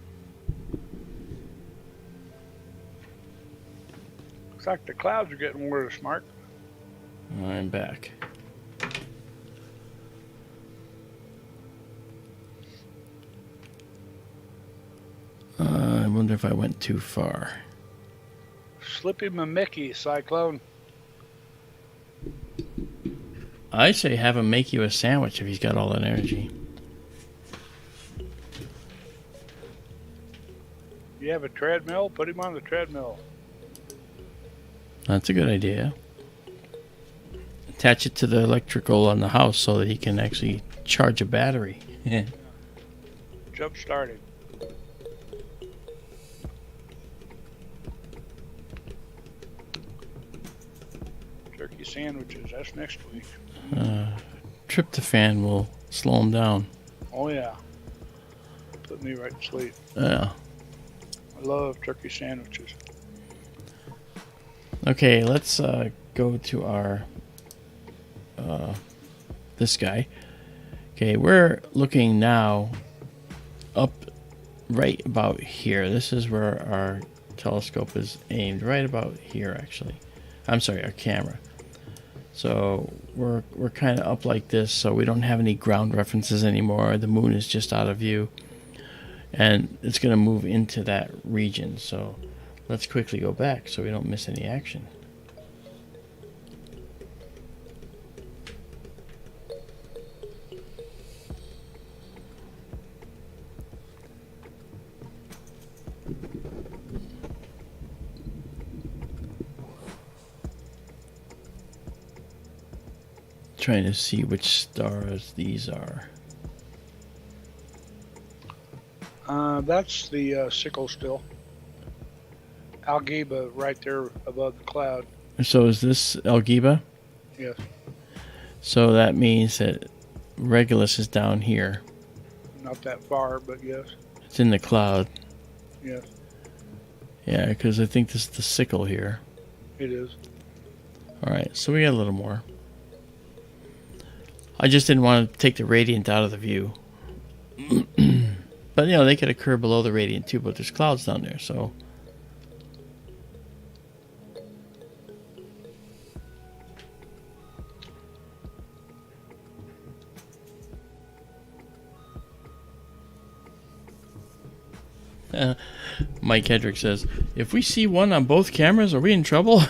Looks like the clouds are getting worse, Mark. I'm back. I wonder if I went too far. Slippy Mickey cyclone. I say have him make you a sandwich if he's got all that energy. You have a treadmill? Put him on the treadmill. That's a good idea. Attach it to the electrical on the house so that he can actually charge a battery. Jump started. Turkey sandwiches, that's next week. Tryptophan will slow him down. Oh yeah. Put me right to sleep. Yeah. I love turkey sandwiches. Okay, let's go to our this guy. Okay, we're looking now up right about here. This is where our telescope is aimed, right about here actually. I'm sorry, our camera. So we're kind of up like this, so we don't have any ground references anymore. The moon is just out of view, and it's going to move into that region. So let's quickly go back so we don't miss any action. Trying to see which stars these are. That's the sickle still. Algeba right there above the cloud. So is this Algeba? Yes. So that means that Regulus is down here. Not that far, but yes. It's in the cloud. Yes. Yeah, because I think this is the sickle here. It is. All right, so we got a little more. I just didn't want to take the radiant out of the view. But, you know, they could occur below the radiant too, but there's clouds down there, so... Mike Hedrick says, if we see one on both cameras, are we in trouble?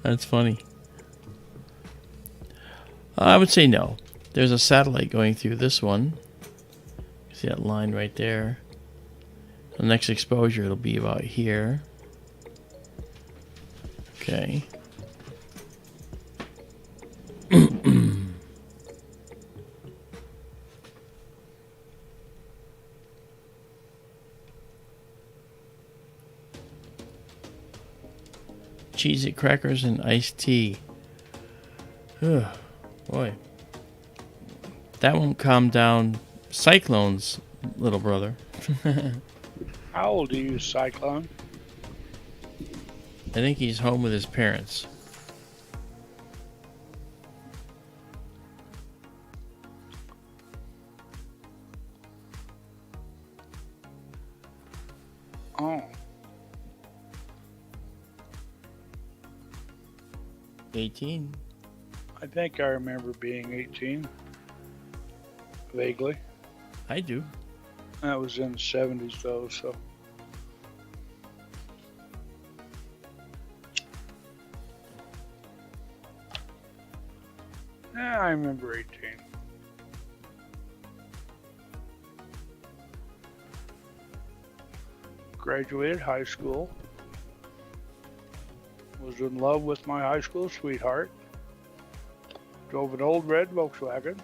That's funny. I would say no. There's a satellite going through this one. See that line right there? The next exposure, it'll be about here. Okay. Cheesy crackers and iced tea. Ugh, boy. That won't calm down Cyclone's little brother. How old are you, Cyclone? I think he's home with his parents. Oh. 18. I think I remember being 18. Vaguely. I do. That was in the 70s though, so. Yeah, I remember 18. Graduated high school. Was in love with my high school sweetheart. Drove an old red Volkswagen.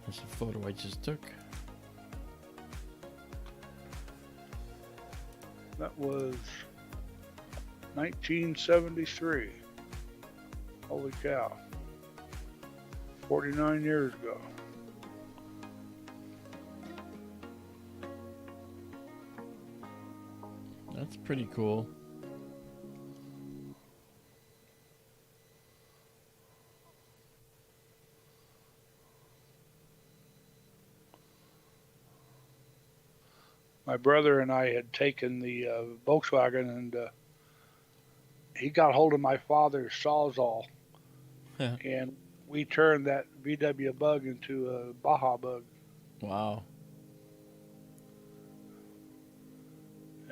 That's a photo I just took. That was 1973. Holy cow. 49 years ago. That's pretty cool. My brother and I had taken the Volkswagen, and he got hold of my father's Sawzall. Yeah. And we turned that VW Bug into a Baja Bug. Wow.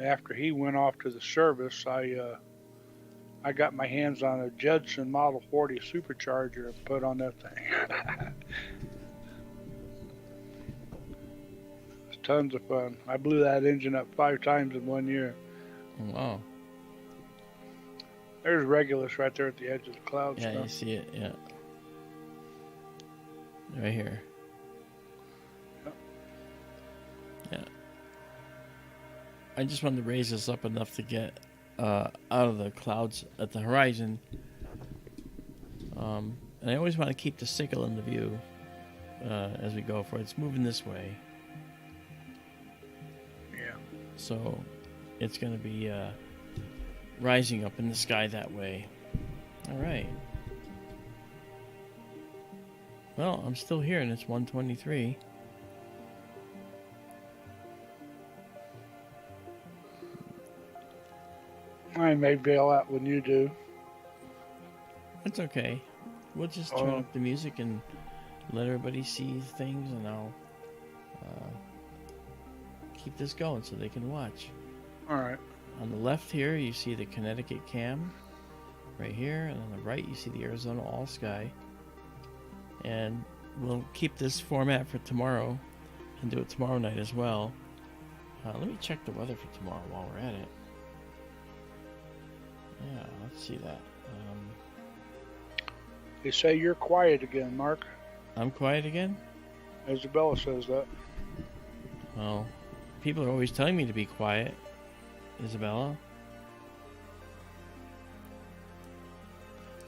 After he went off to the service, I got my hands on a Judson Model 40 supercharger and put on that thing. It's tons of fun. I blew that engine up 5 times in 1 year. Wow. There's Regulus right there at the edge of the clouds. Yeah, you see it, yeah. Right here. Yep. Yeah. I just wanted to raise this up enough to get out of the clouds at the horizon. And I always want to keep the sickle in the view as we go for it. It's moving this way. Yeah. So it's going to be rising up in the sky that way. All right. Well, I'm still here, and it's 1:23. I may bail out when you do. It's okay. We'll just turn up the music and let everybody see things, and I'll keep this going so they can watch. All right. On the left here, you see the Connecticut cam. Right here, and on the right, you see the Arizona all sky. And we'll keep this format for tomorrow and do it tomorrow night as well. Let me check the weather for tomorrow while we're at it. Yeah, let's see that. They say you're quiet again, Mark. I'm quiet again? Izabela says that. Well, people are always telling me to be quiet, Izabela.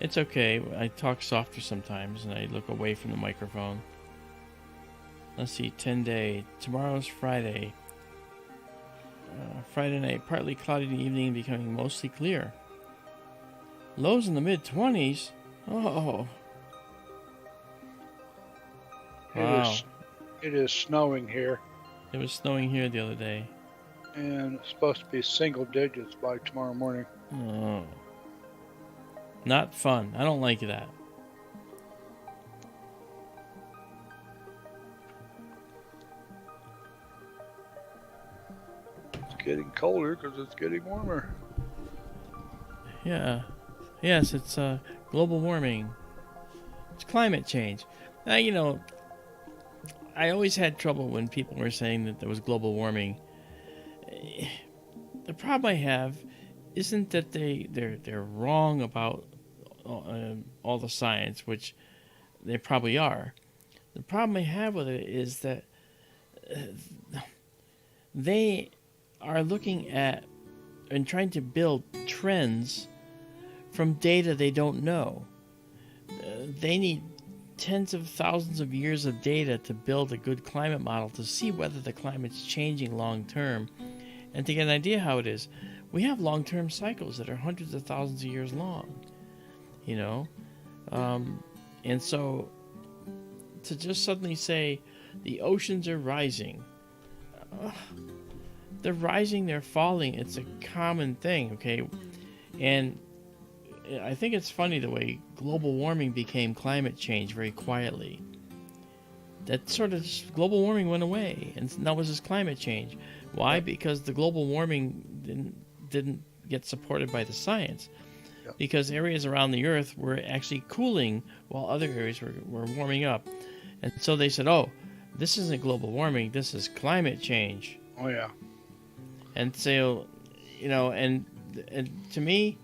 It's okay. I talk softer sometimes, and I look away from the microphone. Let's see, 10-day. Tomorrow's Friday. Friday night, partly cloudy in the evening, becoming mostly clear. Lows in the mid-20s? Oh. Wow. It is snowing here. It was snowing here the other day. And it's supposed to be single digits by tomorrow morning. Oh. Not fun. I don't like that. It's getting colder because it's getting warmer. Yeah. Yes, it's global warming. It's climate change. Now, you know, I always had trouble when people were saying that there was global warming. The problem I have isn't that they're wrong about all the science, which they probably are. The problem I have with it is that they are looking at and trying to build trends from data they don't know. They need tens of thousands of years of data to build a good climate model to see whether the climate's changing long term and to get an idea how it is. We have long-term cycles that are hundreds of thousands of years long, you know? And so to just suddenly say the oceans are rising, they're rising, they're falling. It's a common thing, okay? And I think it's funny the way global warming became climate change very quietly. That sort of global warming went away, and now it was just climate change. Why? Because the global warming didn't get supported by the science. Yep. Because areas around the Earth were actually cooling while other areas were warming up. And so they said, oh, this isn't global warming, this is climate change. Oh, yeah. And so, you know, and to me,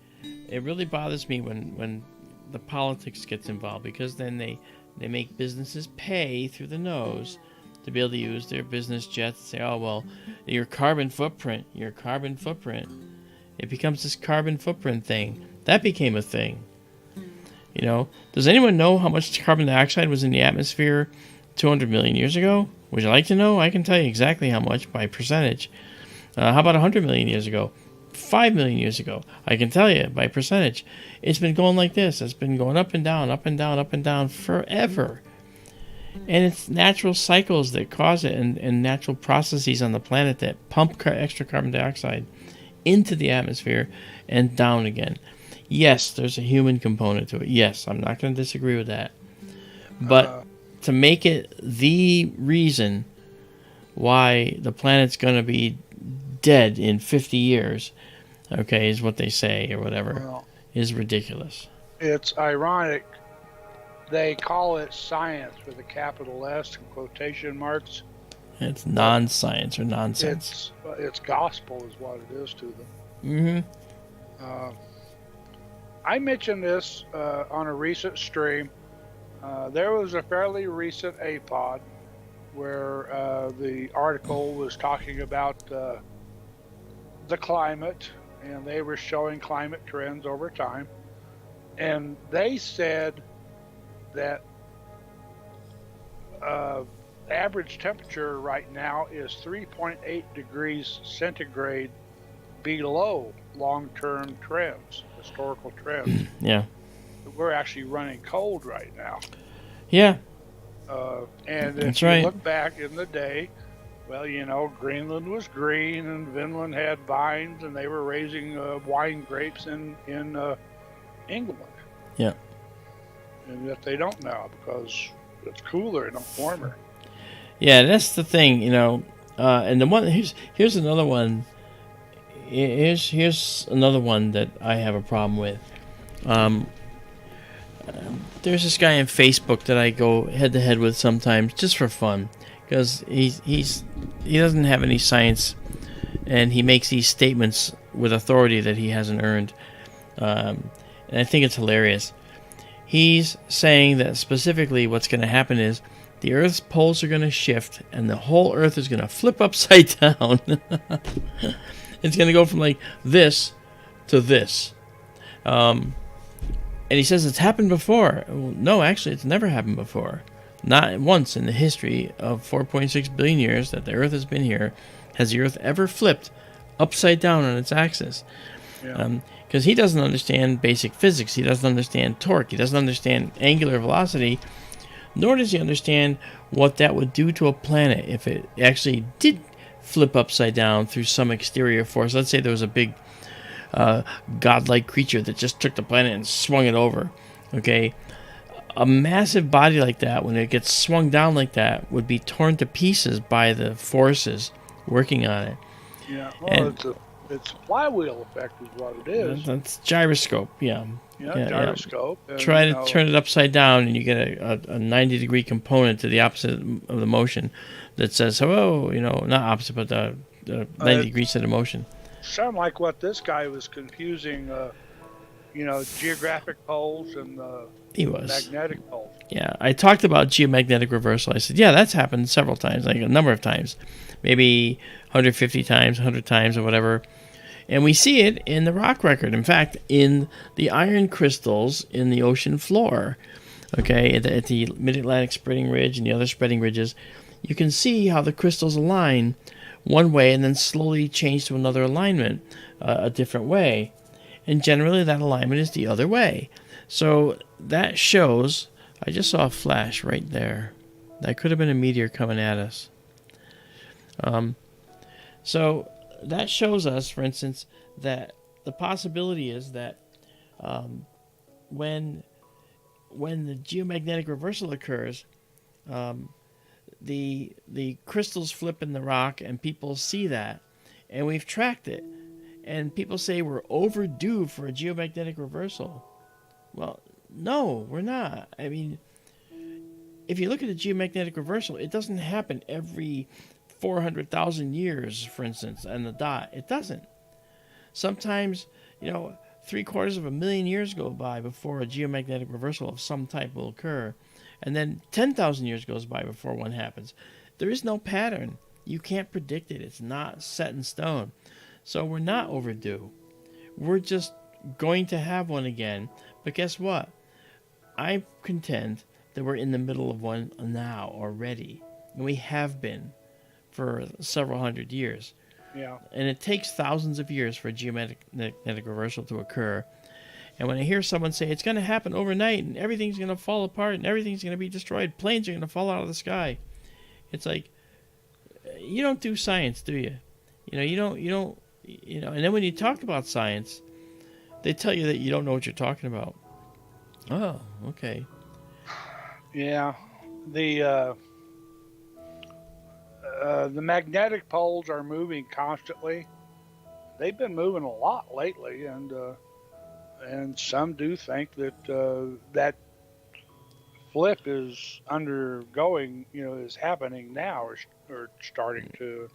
it really bothers me when the politics gets involved, because then they make businesses pay through the nose to be able to use their business jets and say, oh, well, your carbon footprint. It becomes this carbon footprint thing. That became a thing. You know, does anyone know how much carbon dioxide was in the atmosphere 200 million years ago? Would you like to know? I can tell you exactly how much by percentage. How about 100 million years ago? 5 million years ago? I can tell you by percentage. It's been going like this. It's been going up and down, up and down, up and down forever. And it's natural cycles that cause it, and natural processes on the planet that pump extra carbon dioxide into the atmosphere and down again. Yes, there's a human component to it. Yes, I'm not going to disagree with that. But to make it the reason why the planet's going to be dead in 50 years, okay, is what they say or whatever, is ridiculous. It's ironic. They call it science with a capital S and quotation marks. It's non-science or nonsense. It's gospel is what it is to them. Mm-hmm. I mentioned this on a recent stream. There was a fairly recent APOD where the article was talking about the climate, and they were showing climate trends over time. And they said that average temperature right now is 3.8 degrees centigrade below long-term trends, historical trends. Yeah. We're actually running cold right now. Yeah. And That's if you right. look back in the day, well, you know, Greenland was green and Vinland had vines, and they were raising wine grapes in England. Yeah. And that they don't now because it's cooler and warmer. Yeah, that's the thing, you know. And the one here's another one. Here's another one that I have a problem with. There's this guy on Facebook that I go head to head with sometimes just for fun, because he doesn't have any science, and he makes these statements with authority that he hasn't earned, and I think it's hilarious. He's saying that specifically what's going to happen is the Earth's poles are going to shift, and the whole Earth is going to flip upside down. It's going to go from like this to this. And he says it's happened before. Well, no, actually, it's never happened before. Not once in the history of 4.6 billion years that the Earth has been here has the Earth ever flipped upside down on its axis. Yeah. Because he doesn't understand basic physics. He doesn't understand torque. He doesn't understand angular velocity. Nor does he understand what that would do to a planet if it actually did flip upside down through some exterior force. Let's say there was a big godlike creature that just took the planet and swung it over. Okay, a massive body like that, when it gets swung down like that, would be torn to pieces by the forces working on it. Yeah, well, it's a flywheel effect is what it is. That's gyroscope, yeah. Yeah, gyroscope. Yeah. Try to turn it upside down, and you get a 90-degree component to the opposite of the motion that says, "Oh, not opposite, but the 90 degrees to the motion." Sound like what this guy was confusing, geographic poles and magnetic poles. Yeah, I talked about geomagnetic reversal. I said, yeah, that's happened several times, like a number of times, maybe 150 times, 100 times, or whatever. And we see it in the rock record. In fact, in the iron crystals in the ocean floor, okay, at the Mid-Atlantic spreading ridge and the other spreading ridges, you can see how the crystals align one way and then slowly change to another alignment, a different way. And generally that alignment is the other way. So that shows, I just saw a flash right there. That could have been a meteor coming at us. So that shows us, for instance, that the possibility is that when the geomagnetic reversal occurs, the crystals flip in the rock, and people see that, and we've tracked it, and people say we're overdue for a geomagnetic reversal. Well, no, we're not. I mean, if you look at a geomagnetic reversal, it doesn't happen every 400,000 years, for instance, and the dot. It doesn't. Sometimes, 750,000 years go by before a geomagnetic reversal of some type will occur. And then 10,000 years goes by before one happens. There is no pattern. You can't predict it. It's not set in stone. So we're not overdue. We're just going to have one again. But guess what? I contend that we're in the middle of one now already. And we have been for several hundred years. Yeah. And it takes thousands of years for a geomagnetic reversal to occur. And when I hear someone say it's going to happen overnight and everything's going to fall apart and everything's going to be destroyed, planes are going to fall out of the sky, it's like, you don't do science, do you? You don't. And then when you talk about science, they tell you that you don't know what you're talking about. Oh, okay. Yeah, the magnetic poles are moving constantly. They've been moving a lot lately, and some do think that that flip is undergoing, is happening now or starting to.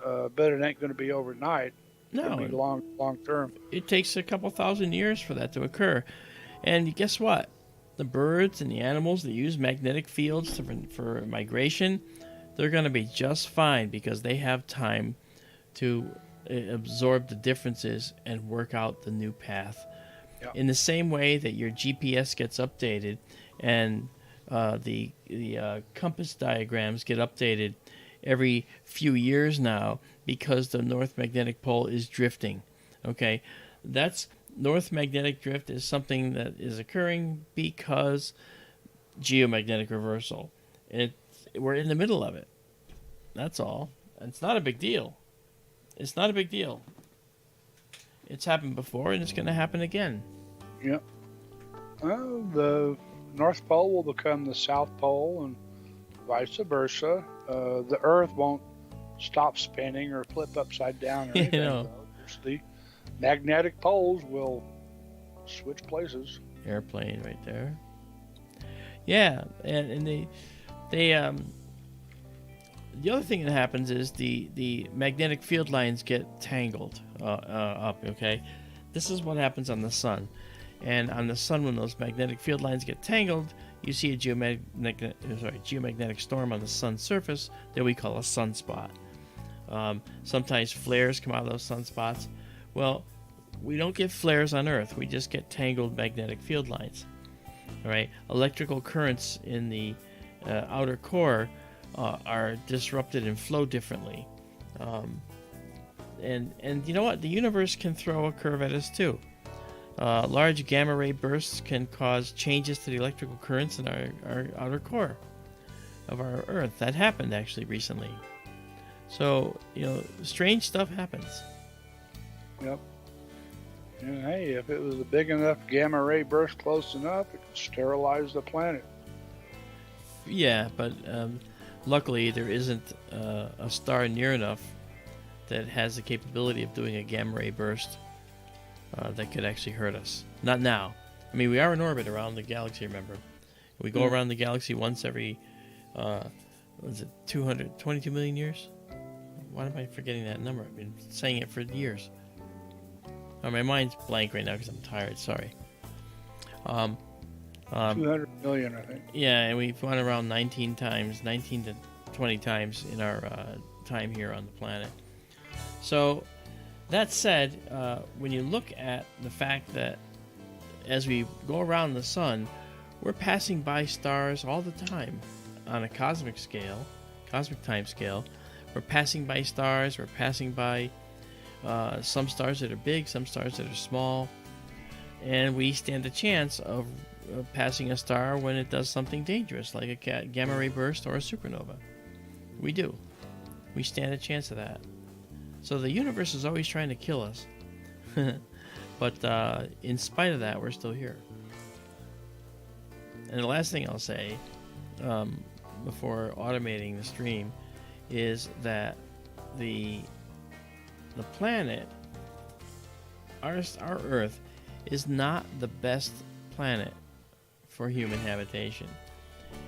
But it ain't going to be overnight. No, it'll be long term. It takes a couple thousand years for that to occur. And guess what? The birds and the animals that use magnetic fields for migration, they're going to be just fine because they have time to absorb the differences and work out the new path. Yep. In the same way that your GPS gets updated and the compass diagrams get updated every few years now because the North Magnetic Pole is drifting. Okay, that's North Magnetic Drift is something that is occurring because geomagnetic reversal. We're in the middle of it. That's all. It's not a big deal. It's not a big deal. It's happened before, and it's going to happen again. Yep. Well, the North Pole will become the South Pole, and vice versa. The Earth won't stop spinning or flip upside down or anything. The magnetic poles will switch places. Airplane right there. Yeah, and the other thing that happens is the magnetic field lines get tangled up. Okay, this is what happens on the sun, and on the sun when those magnetic field lines get tangled, you see a geomagnetic storm on the sun's surface that we call a sunspot. Sometimes flares come out of those sunspots. Well, we don't get flares on Earth. We just get tangled magnetic field lines. All right, electrical currents in the outer core are disrupted and flow differently. And you know what? The universe can throw a curve at us too. Large gamma ray bursts can cause changes to the electrical currents in our outer core of our Earth. That happened actually recently. So, strange stuff happens. Yep. And hey, if it was a big enough gamma ray burst close enough, it could sterilize the planet. Yeah, but luckily there isn't a star near enough that has the capability of doing a gamma ray burst that could actually hurt us. Not now. I mean, we are in orbit around the galaxy, remember? We go around the galaxy once every, 222 million years? Why am I forgetting that number? I've been saying it for years. Oh, my mind's blank right now because I'm tired. Sorry. 200 million, I think. Yeah, and we've gone around 19 to 20 times in our time here on the planet. So, that said, when you look at the fact that as we go around the sun, we're passing by stars all the time on a cosmic time scale. We're passing by stars, we're passing by some stars that are big, some stars that are small, and we stand a chance of passing a star when it does something dangerous, like a gamma ray burst or a supernova. We do. We stand a chance of that. So the universe is always trying to kill us. But in spite of that, we're still here. And the last thing I'll say before automating the stream is that the planet, our Earth, is not the best planet for human habitation.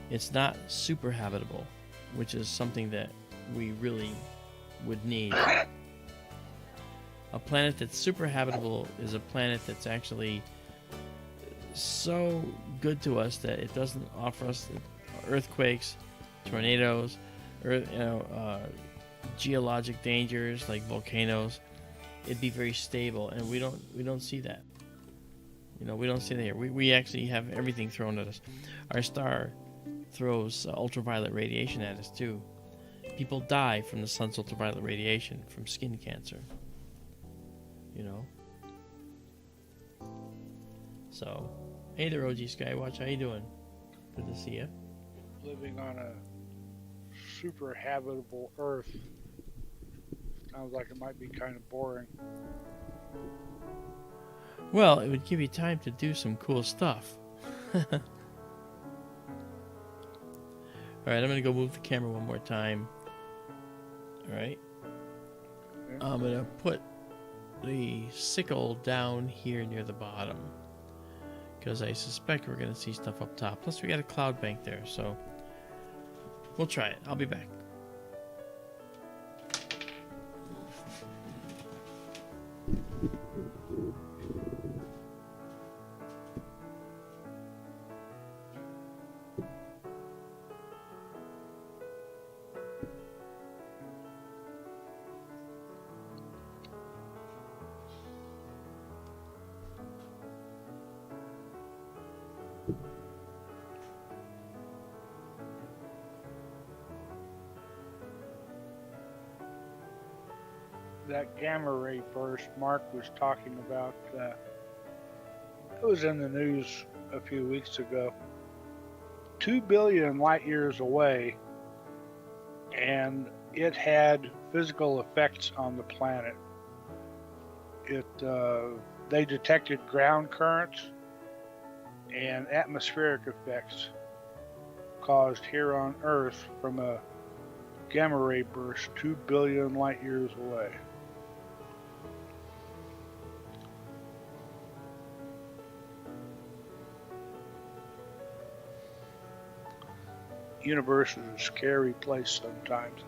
It's not super habitable, which is something that we really would need. A planet that's super habitable is a planet that's actually so good to us that it doesn't offer us earthquakes, tornadoes, geologic dangers like volcanoes. It'd be very stable, and we don't see that. We don't see that here. We actually have everything thrown at us. Our star throws ultraviolet radiation at us too. People die from the sun's ultraviolet radiation from skin cancer. So, hey there, OG Skywatch. How you doing? Good to see you. Living on a super habitable Earth sounds like it might be kind of boring. Well, it would give you time to do some cool stuff. Alright, I'm going to go move the camera one more time. Alright. Okay. I'm going to put the sickle down here near the bottom, because I suspect we're going to see stuff up top. Plus, we got a cloud bank there, so we'll try it. I'll be back. That gamma ray burst Marc was talking about, it was in the news a few weeks ago. 2 billion light years away, and it had physical effects on the planet. They detected ground currents and atmospheric effects caused here on Earth from a gamma ray burst 2 billion light years away. Universe is a scary place sometimes.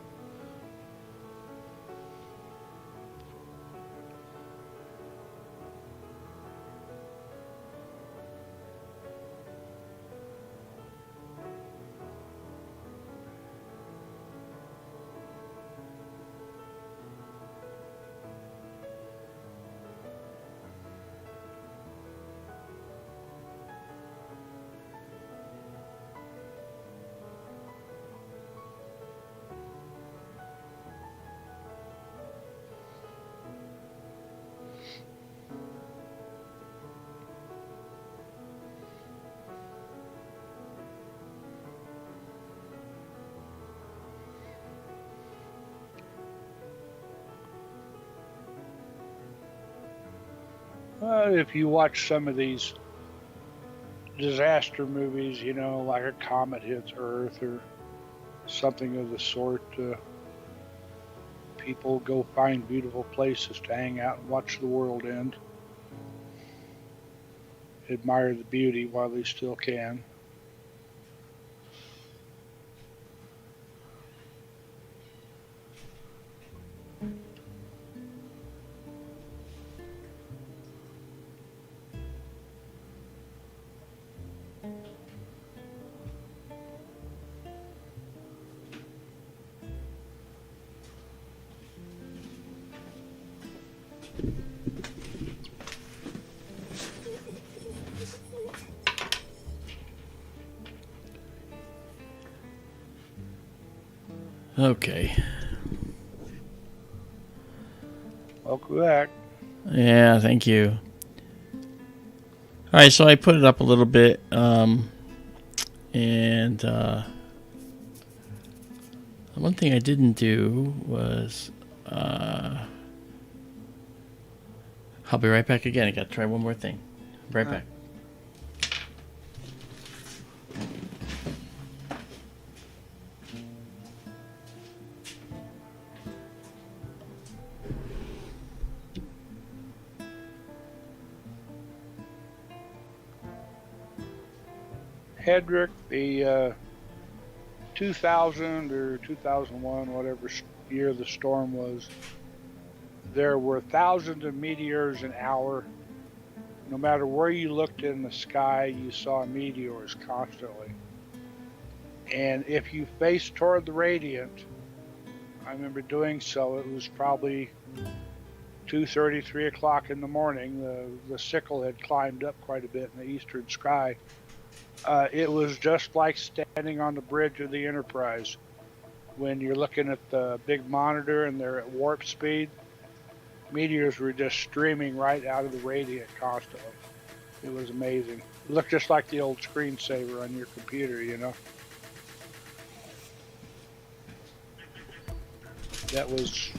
If you watch some of these disaster movies, you know, like a comet hits Earth or something of the sort, people go find beautiful places to hang out and watch the world end. Admire the beauty while they still can. Okay. Welcome back. Yeah, thank you. All right, so I put it up a little bit, and one thing I didn't do was I'll be right back again. I got to try one more thing. Right back. Hedrick, the 2000 or 2001, whatever year the storm was, there were thousands of meteors an hour. No matter where you looked in the sky, you saw meteors constantly. And if you faced toward the radiant, I remember doing so, it was probably 2:30, 3 o'clock in the morning. The sickle had climbed up quite a bit in the eastern sky. It was just like standing on the bridge of the Enterprise when you're looking at the big monitor and they're at warp speed. Meteors were just streaming right out of the radiant constantly. It was amazing. It looked just like the old screensaver on your computer, you know. That was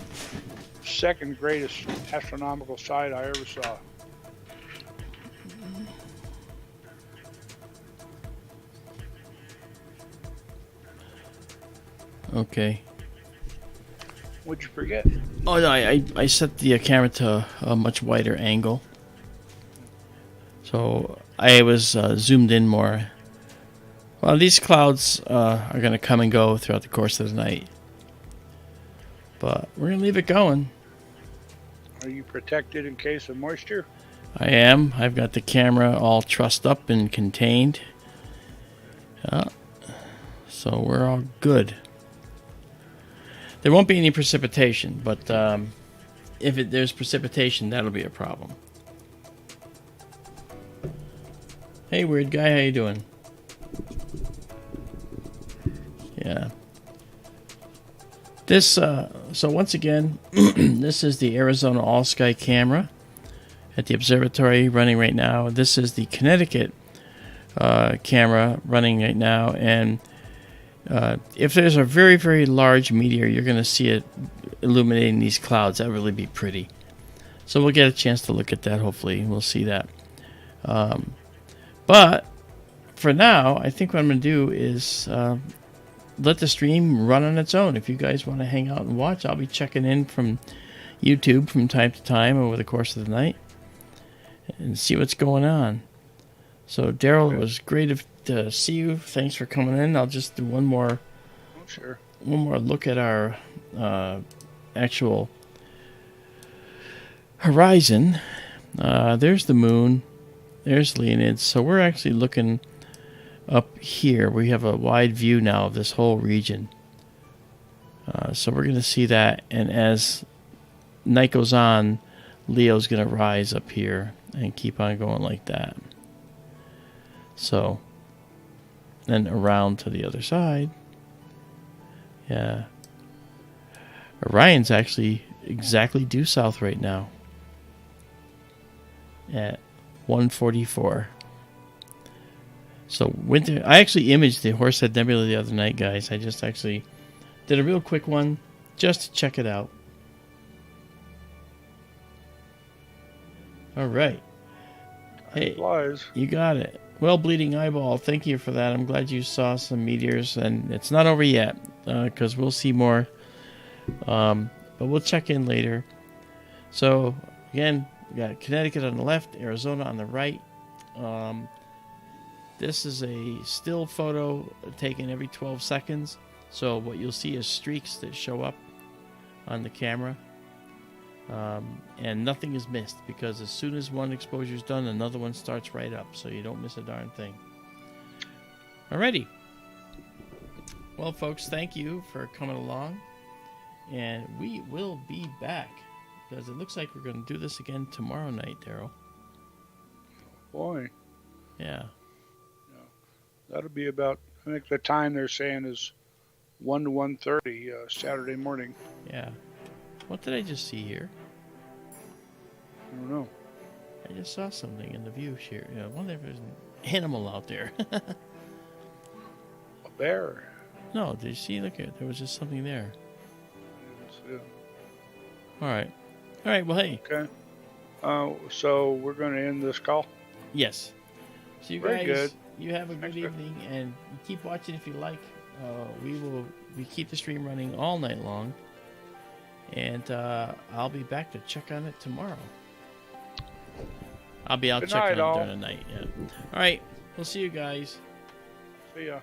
second greatest astronomical sight I ever saw. Okay. What'd you forget? Oh, no, I set the camera to a much wider angle. So I was zoomed in more. Well, these clouds are going to come and go throughout the course of the night. But we're going to leave it going. Are you protected in case of moisture? I am. I've got the camera all trussed up and contained. So we're all good. There won't be any precipitation, but if there's precipitation, that'll be a problem. Hey, weird guy, how you doing? Yeah. This, so once again, this is the Arizona all-sky camera at the observatory running right now. This is the Connecticut camera running right now, and if there's a very, very large meteor, you're going to see it illuminating these clouds. That would really be pretty. So we'll get a chance to look at that, hopefully. We'll see that. But for now, I think what I'm going to do is let the stream run on its own. If you guys want to hang out and watch, I'll be checking in from YouTube from time to time over the course of the night and see what's going on. So, Daryl, it was great to see you. Thanks for coming in. I'll just do one more look at our actual horizon. There's the moon. There's Leonids. So we're actually looking up here. We have a wide view now of this whole region. So we're going to see that. And as night goes on, Leo's going to rise up here and keep on going like that. So then around to the other side. Yeah. Orion's actually exactly due south right now at 1:44. So winter. I actually imaged the Horsehead Nebula the other night, guys. I just actually did a real quick one just to check it out. All right. Hey, Flies. you got it. Well, bleeding eyeball. Thank you for that. I'm glad you saw some meteors, and it's not over yet because we'll see more. But we'll check in later. So again, we got Connecticut on the left, Arizona on the right. This is a still photo taken every 12 seconds. So what you'll see is streaks that show up on the camera. And nothing is missed because as soon as one exposure is done, another one starts right up. So you don't miss a darn thing. Alrighty. Well, folks, thank you for coming along. And we will be back because it looks like we're going to do this again tomorrow night, Daryl. Boy. Yeah. That'll be about, I think the time they're saying is 1 to 1:30 Saturday morning. Yeah. What did I just see here? I don't know. I just saw something in the view here. I wonder if there's an animal out there. A bear. No, did you see? Look, there was just something there. Yeah. All right. All right. Well, hey. Okay. So we're going to end this call. Yes. So you Very guys, good. you have a good evening, and you keep watching if you like. We keep the stream running all night long, and I'll be back to check on it tomorrow. I'll be out Good checking night, on all. it during the night. Yeah. All right. We'll see you guys. See ya.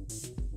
Thank you.